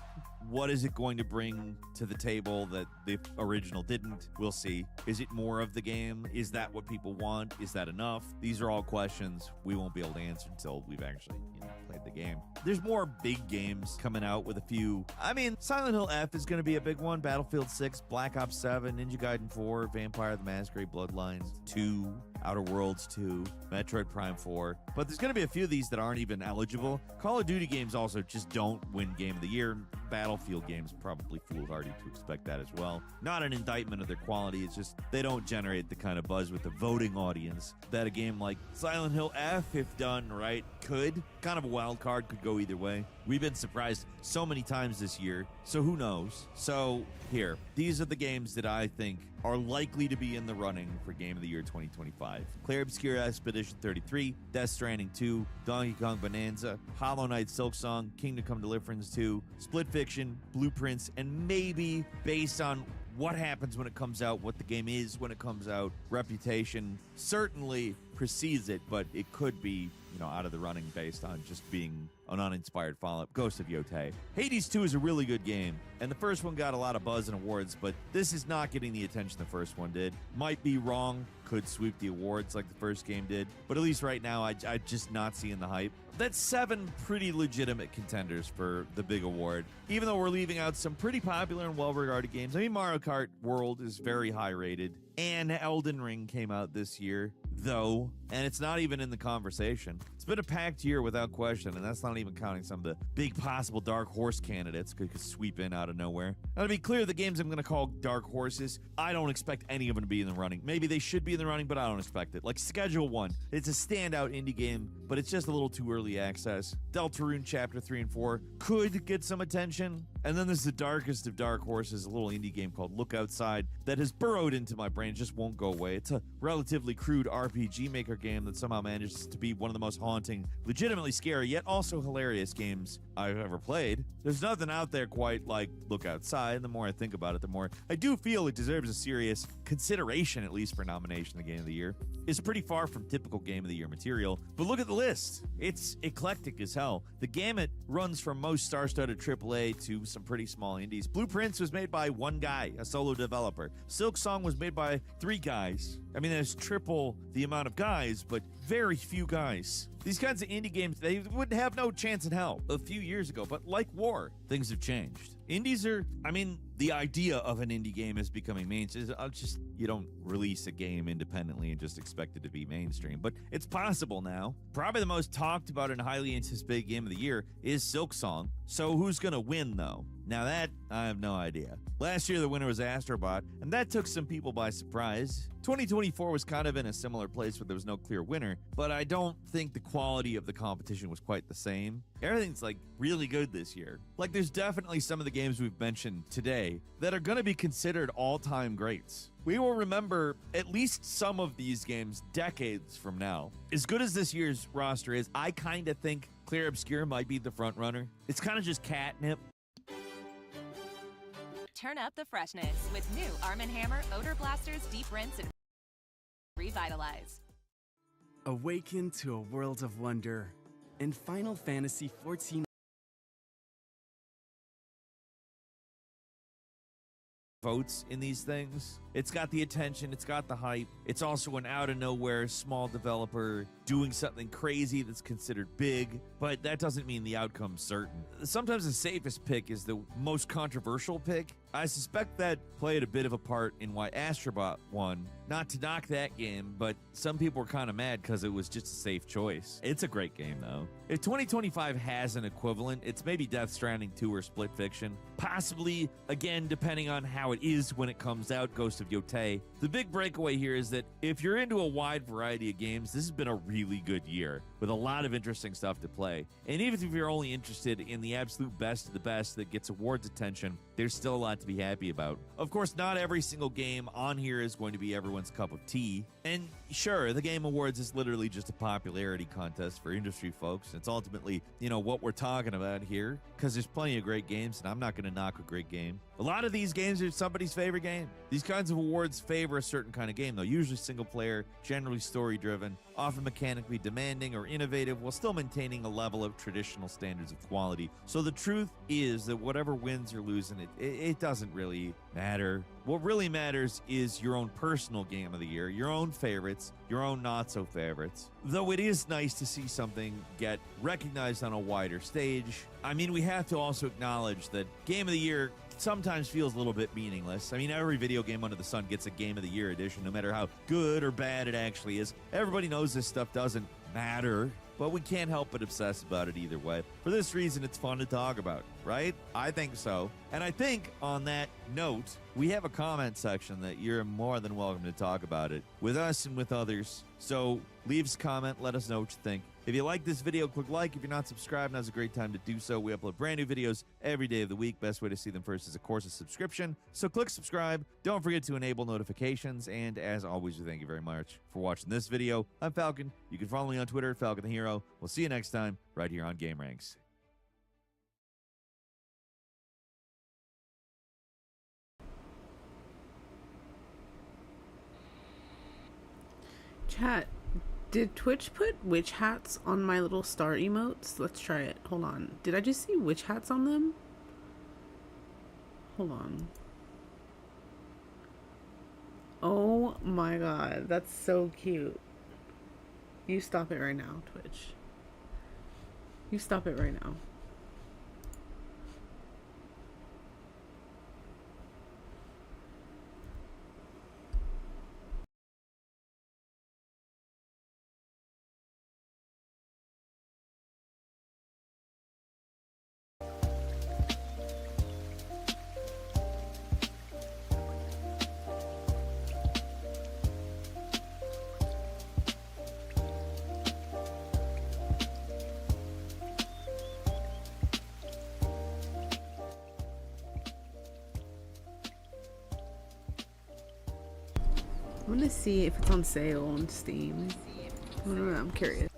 [SPEAKER 12] what is it going to bring to the table that the original didn't? We'll see. Is it more of the game? Is that what people want? Is that enough? These are all questions we won't be able to answer until we've actually, played the game. There's more big games coming out with a few. Silent Hill F is going to be a big one. Battlefield 6, Black Ops 7, Ninja Gaiden 4, Vampire the Masquerade Bloodlines 2, Outer Worlds 2, Metroid Prime 4. But there's going to be a few of these that aren't even eligible. Call of Duty games also just don't win Game of the Year. Battlefield games probably foolhardy to expect that as well. Not an indictment of their quality, it's just they don't generate the kind of buzz with the voting audience that a game like Silent Hill F, if done right, could. Kind of a wild card, could go either way. We've been surprised so many times this year, so who knows? So here, these are the games that I think are likely to be in the running for Game of the Year 2025. Clair Obscur Expedition 33, Death Stranding 2, Donkey Kong Bonanza, Hollow Knight Silksong, Kingdom Come Deliverance 2, Split Fiction, Blueprints, and maybe based on what happens when it comes out, what the game is when it comes out, Reputation certainly precedes it, but it could be, out of the running based on just being an uninspired follow-up. Ghost of Yotei. Hades 2 is a really good game, and the first one got a lot of buzz and awards, but this is not getting the attention the first one did. Might be wrong, could sweep the awards like the first game did, but at least right now, I'm just not seeing the hype. that's 7 pretty legitimate contenders for the big award, even though we're leaving out some pretty popular and well-regarded games. I mean, Mario Kart World is very high rated, and Elden Ring came out this year, though, and it's not even in the conversation. It's been a packed year without question, and that's not even counting some of the big possible dark horse candidates could sweep in out of nowhere. Now, to be clear, the games I'm going to call dark horses, I don't expect any of them to be in the running. Maybe they should be in the running, but I don't expect it. Like Schedule 1, it's a standout indie game, but it's just a little too early access. Deltarune Chapter 3 and 4 could get some attention. And then there's the darkest of dark horses, a little indie game called Look Outside that has burrowed into my brain, just won't go away. It's a relatively crude RPG Maker game that somehow manages to be one of the most haunting, legitimately scary, yet also hilarious games I've ever played. There's nothing out there quite like Look Outside. The more I think about it, the more I do feel it deserves a serious consideration, at least for nomination of the Game of the Year. It's pretty far from typical Game of the Year material, but look at the list. It's eclectic as hell. The gamut runs from most star-studded AAA to some pretty small indies. Blueprints was made by one guy, a solo developer. Silk Song was made by 3 guys. I mean, there's triple the amount of guys, but very few guys. These kinds of indie games, they would have no chance in hell a few years ago, but like War, things have changed. Indies are, I mean, the idea of an indie game is becoming mainstream. You don't release a game independently and just expect it to be mainstream, but it's possible now. Probably the most talked about and highly anticipated game of the year is Silk Song. So who's gonna win though? Now that, I have no idea. Last year the winner was Astrobot, and that took some people by surprise. 2024 was kind of in a similar place where there was no clear winner, but I don't think the quality of the competition was quite the same. Everything's like really good this year. Like there's definitely some of the games we've mentioned today that are gonna be considered all-time greats. We will remember at least some of these games decades from now. As good as this year's roster is, I kind of think Clear Obscure might be the front runner. It's kind of just catnip.
[SPEAKER 5] Turn up the freshness with new Arm & Hammer Odor Blasters Deep Rinse and Revitalize.
[SPEAKER 8] Awaken to a world of wonder in Final Fantasy XIV.
[SPEAKER 12] Votes in these things. It's got the attention, it's got the hype. It's also an out of nowhere small developer doing something crazy that's considered big, but that doesn't mean the outcome's certain. Sometimes the safest pick is the most controversial pick. I suspect that played a bit of a part in why Astrobot won. Not to knock that game, but some people were kind of mad because it was just a safe choice. It's a great game though. If 2025 has an equivalent, it's maybe Death Stranding 2 or Split Fiction. Possibly, again, depending on how it is when it comes out, Ghost of Yotei. The big breakaway here is that if you're into a wide variety of games, this has been a really good year with a lot of interesting stuff to play. And even if you're only interested in the absolute best of the best that gets awards attention, there's still a lot to be happy about. Of course, not every single game on here is going to be everyone's cup of tea. And sure, the Game Awards is literally just a popularity contest for industry folks. It's ultimately, what we're talking about here, because there's plenty of great games, and I'm not going to knock a great game. A lot of these games are somebody's favorite game. These kinds of awards favor a certain kind of game, though, usually single player, generally story-driven, often mechanically demanding or innovative, while still maintaining a level of traditional standards of quality. So the truth is that whatever wins or loses, it doesn't really matter. What really matters is your own personal game of the year, your own favorites, your own not-so-favorites. Though it is nice to see something get recognized on a wider stage, I mean, we have to also acknowledge that Game of the Year sometimes feels a little bit meaningless. I mean, every video game under the sun gets a Game of the Year edition, no matter how good or bad it actually is. Everybody knows this stuff doesn't matter, but we can't help but obsess about it either way. For this reason, it's fun to talk about, right? I think so. And I think on that note, we have a comment section that you're more than welcome to talk about it with us and with others. So leave us a comment, let us know what you think. If you like this video, click like. If you're not subscribed, now's a great time to do so. We upload brand new videos every day of the week. Best way to see them first is, of course, a subscription. So click subscribe. Don't forget to enable notifications. And as always, we thank you very much for watching this video. I'm Falcon. You can follow me on Twitter, Falcon the Hero. We'll see you next time right here on Game Ranks.
[SPEAKER 2] Chat, did Twitch put witch hats on my little star emotes? Let's try it. Hold on. Did I just see witch hats on them? Hold on. Oh my god, that's so cute. You stop it right now, Twitch. You stop it right now. I'm gonna see if it's on sale on Steam. I don't know, I'm curious.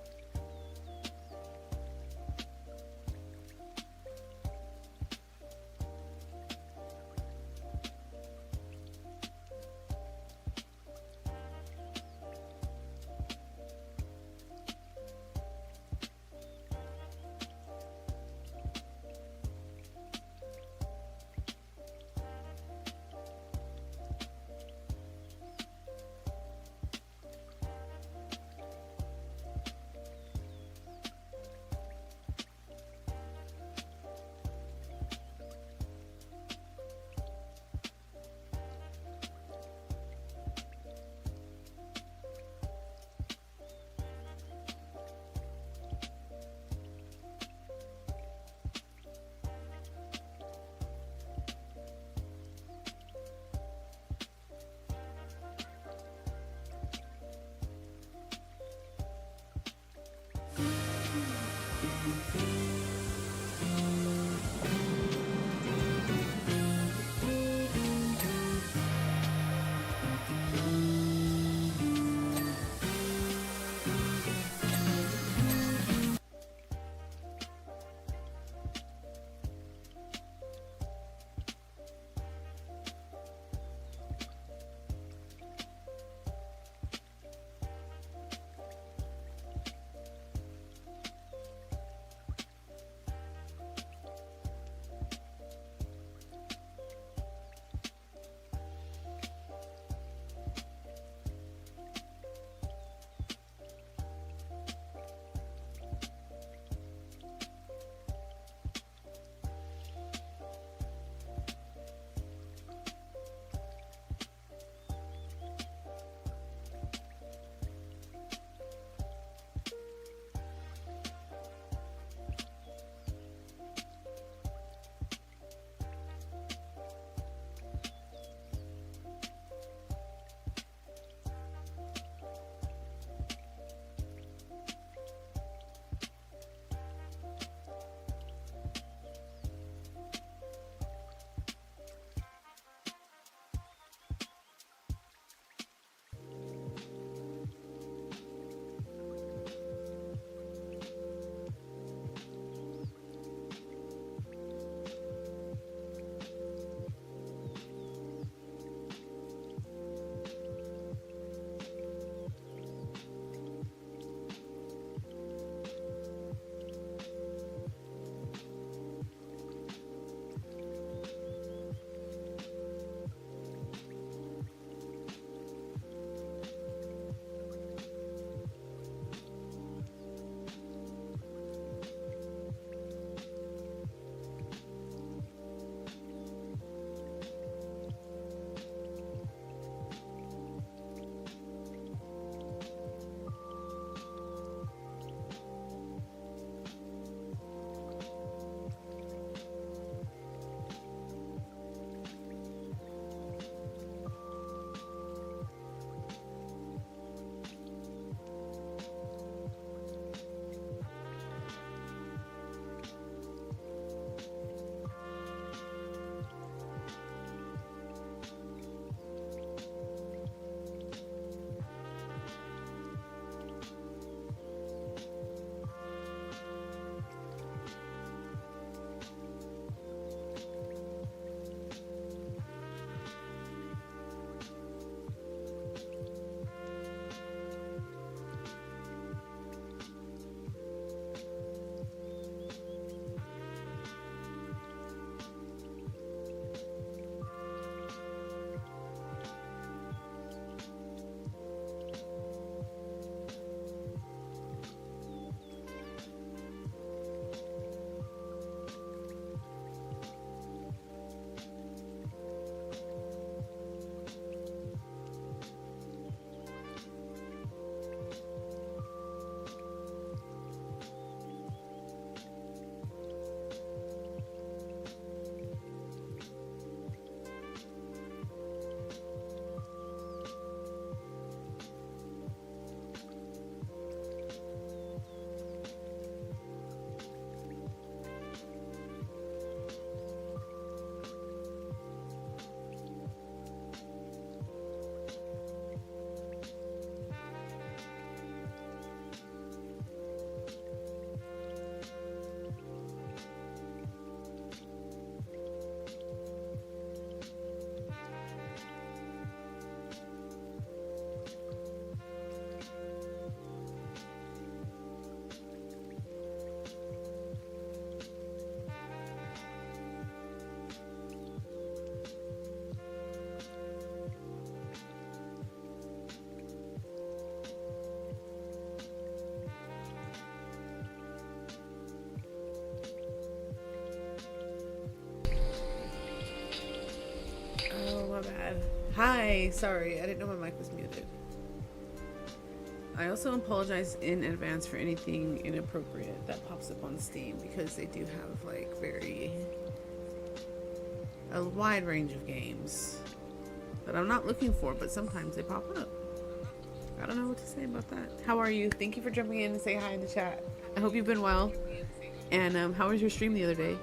[SPEAKER 2] my bad. Hi, sorry, I didn't know my mic was muted. I also apologize in advance for anything inappropriate that pops up on Steam because they do have like a wide range of games that I'm not looking for, but sometimes they pop up. I don't know what to say about that. How are you? Thank you for jumping in and say hi in the chat. I hope you've been well. And how was your stream the other day?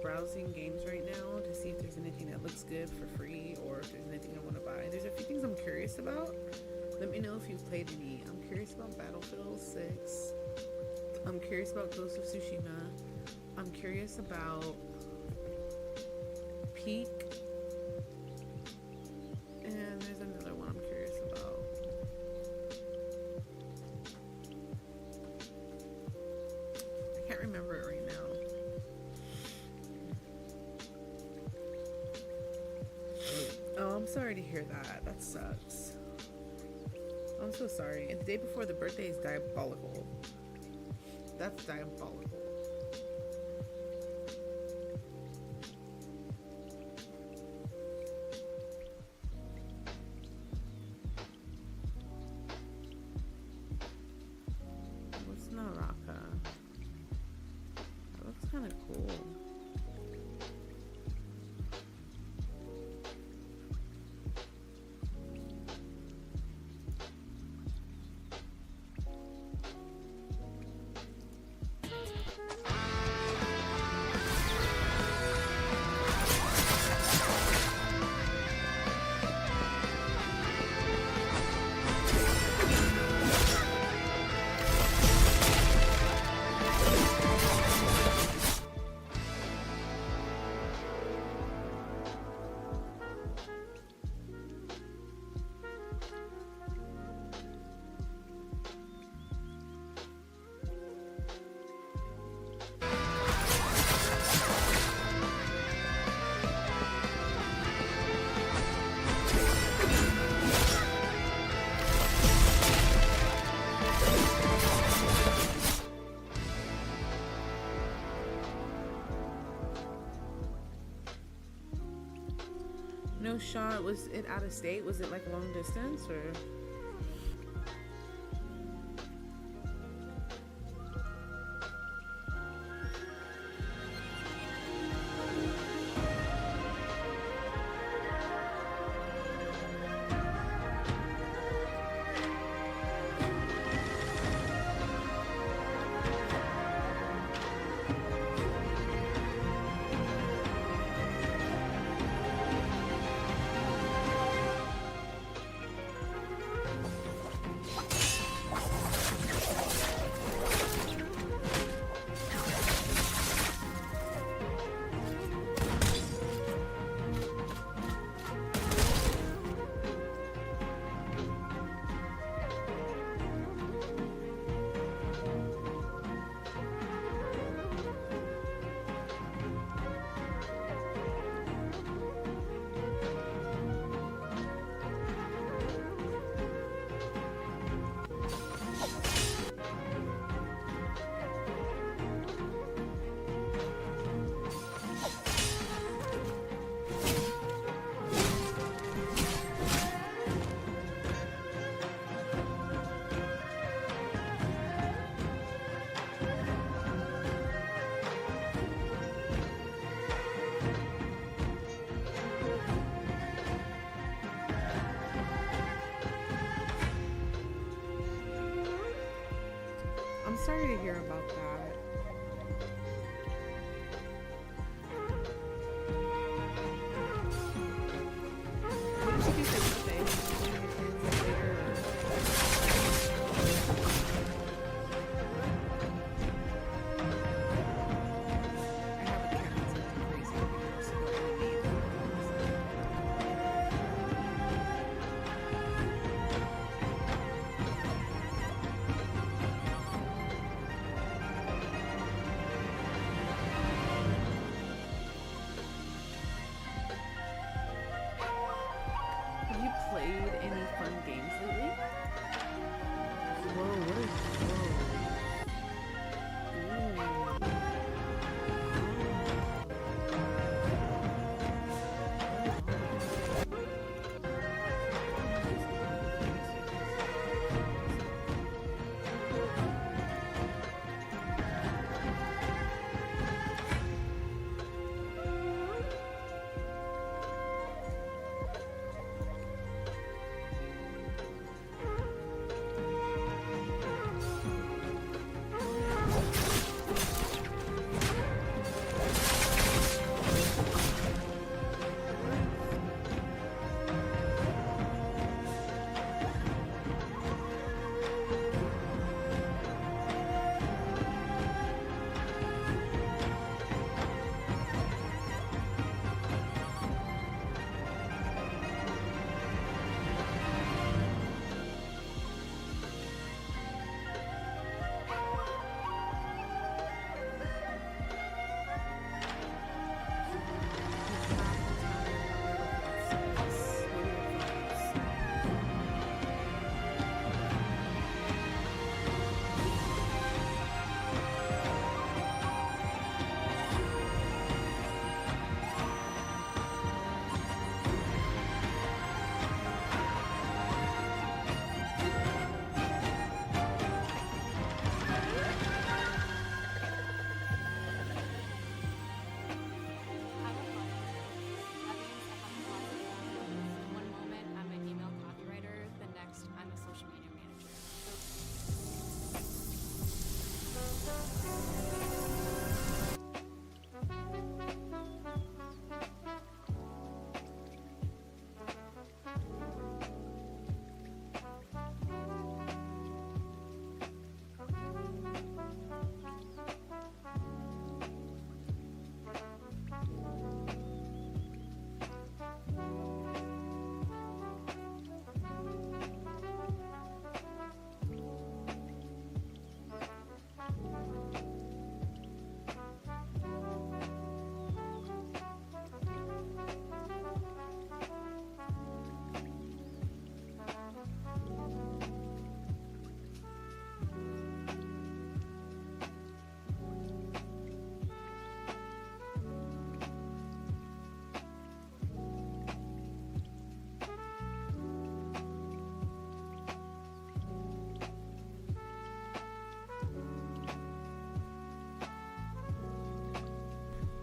[SPEAKER 2] Browsing games right now to see if there's anything that looks good for free or if there's anything I want to buy. There's a few things I'm curious about. Let me know if you've played any. I'm curious about Battlefield 6. I'm curious about Ghost of Tsushima. I'm curious about Peak. And there's another one I'm curious about. I can't remember it right now. Oh, I'm sorry to hear that. That sucks. I'm so sorry. And the day before the birthday is diabolical. That's diabolical. What's Naraka? That looks kind of cool. No shot. Was it out of state? Was it like long distance or? I'm sorry to hear about that. What did you do for today? I have a cat that's crazy. Have you played any fun games lately? Whoa, what is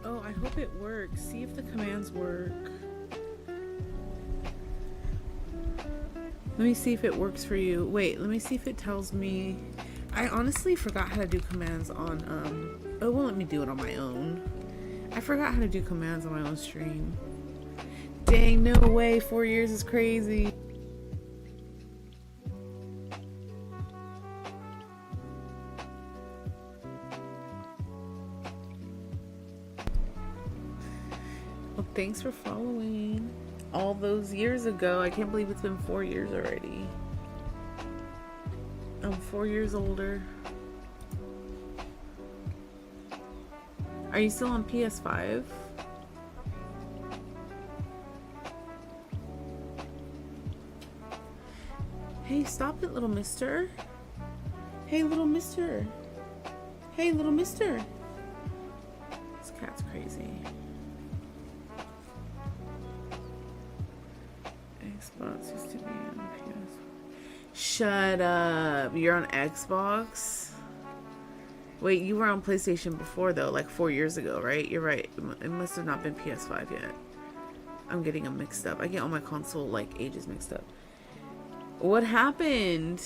[SPEAKER 2] Oh, I hope it works. See if the commands work. Let me see if it works for you. Wait, let me see if it tells me. I honestly forgot how to do commands on, it won't let me do it on my own. I forgot how to do commands on my own stream. Dang, no way. 4 years is crazy. Well, thanks for following. All those years ago. I can't believe it's been 4 years already. I'm 4 years older. Are you still on PS5? Hey, stop it, little mister. Hey, little mister. Hey, little mister. This cat's crazy. Xbox used to be on PS. Shut up. You're on Xbox? Wait, you were on PlayStation before though, like 4 years ago, right? You're right. It must have not been PS5 yet. I'm getting them mixed up. I get all my console like ages mixed up. What happened?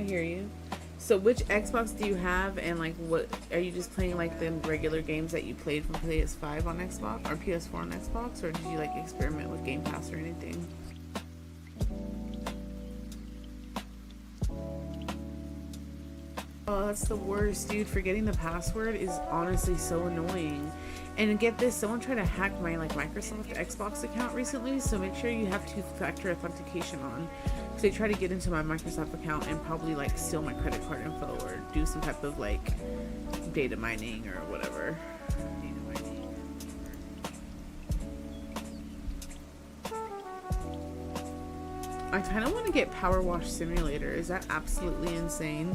[SPEAKER 2] hear you. So which Xbox do you have, and like what are you just playing, like the regular games that you played from PS5 on Xbox or PS4 on Xbox, or did you like experiment with Game Pass or anything? Oh, that's the worst, dude. Forgetting the password is honestly so annoying. And get this, someone tried to hack my like Microsoft Xbox account recently, so make sure you have two-factor authentication on. Because they try to get into my Microsoft account and probably like steal my credit card info or do some type of like data mining or whatever. I kind of want to get Power Wash Simulator. Is that absolutely insane?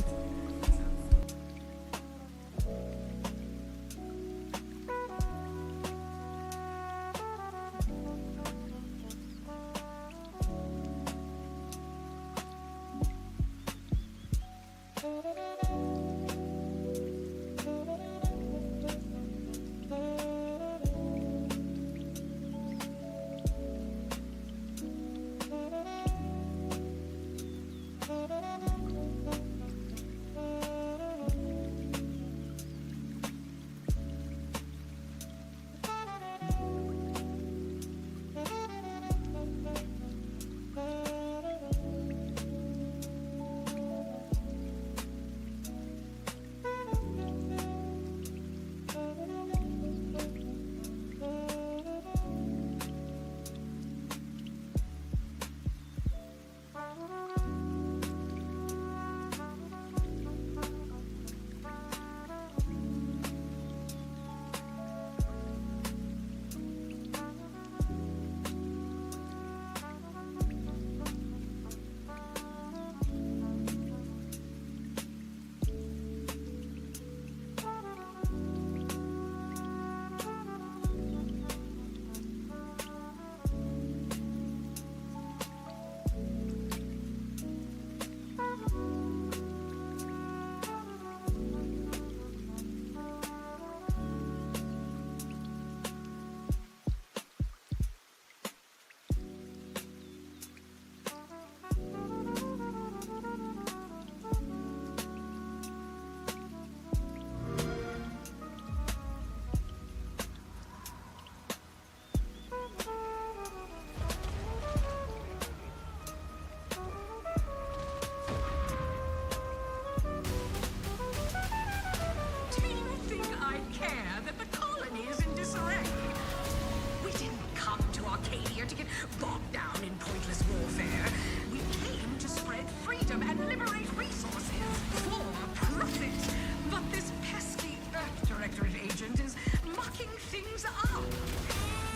[SPEAKER 3] bogged down in pointless warfare. We came to spread freedom and liberate resources for profit. But this pesky Earth Directorate agent is mucking things up.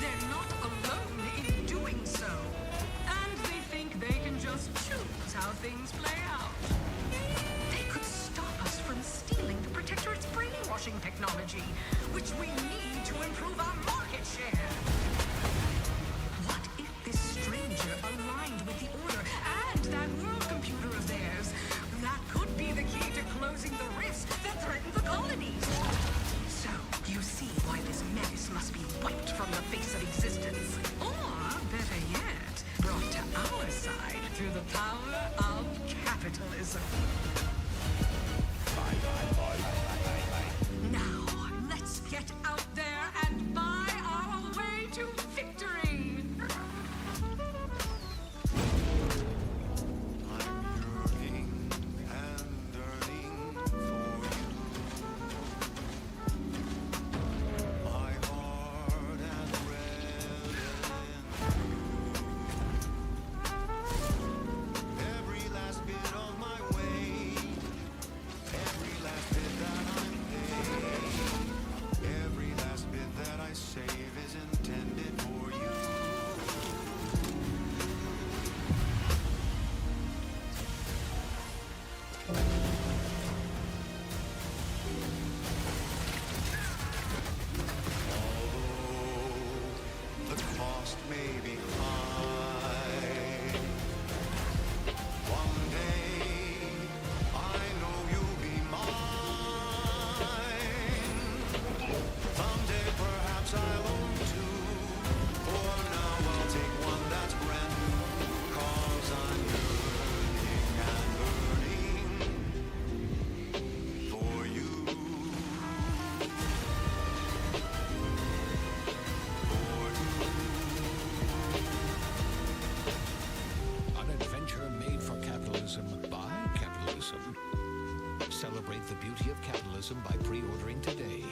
[SPEAKER 3] They're not alone in doing so. And they think they can just choose how things play out. They could stop us from stealing the Protectorate's brainwashing technology, which we need to improve our market share. What if this stranger aligned with the Order and that world computer of theirs? That could be the key to closing the rifts that threaten the colonies. So, you see why this menace must be wiped from the face of existence. Or, better yet, brought to our side through the power of capitalism. Now, let's get out there and buy our way
[SPEAKER 11] Celebrate the beauty of capitalism by pre-ordering today.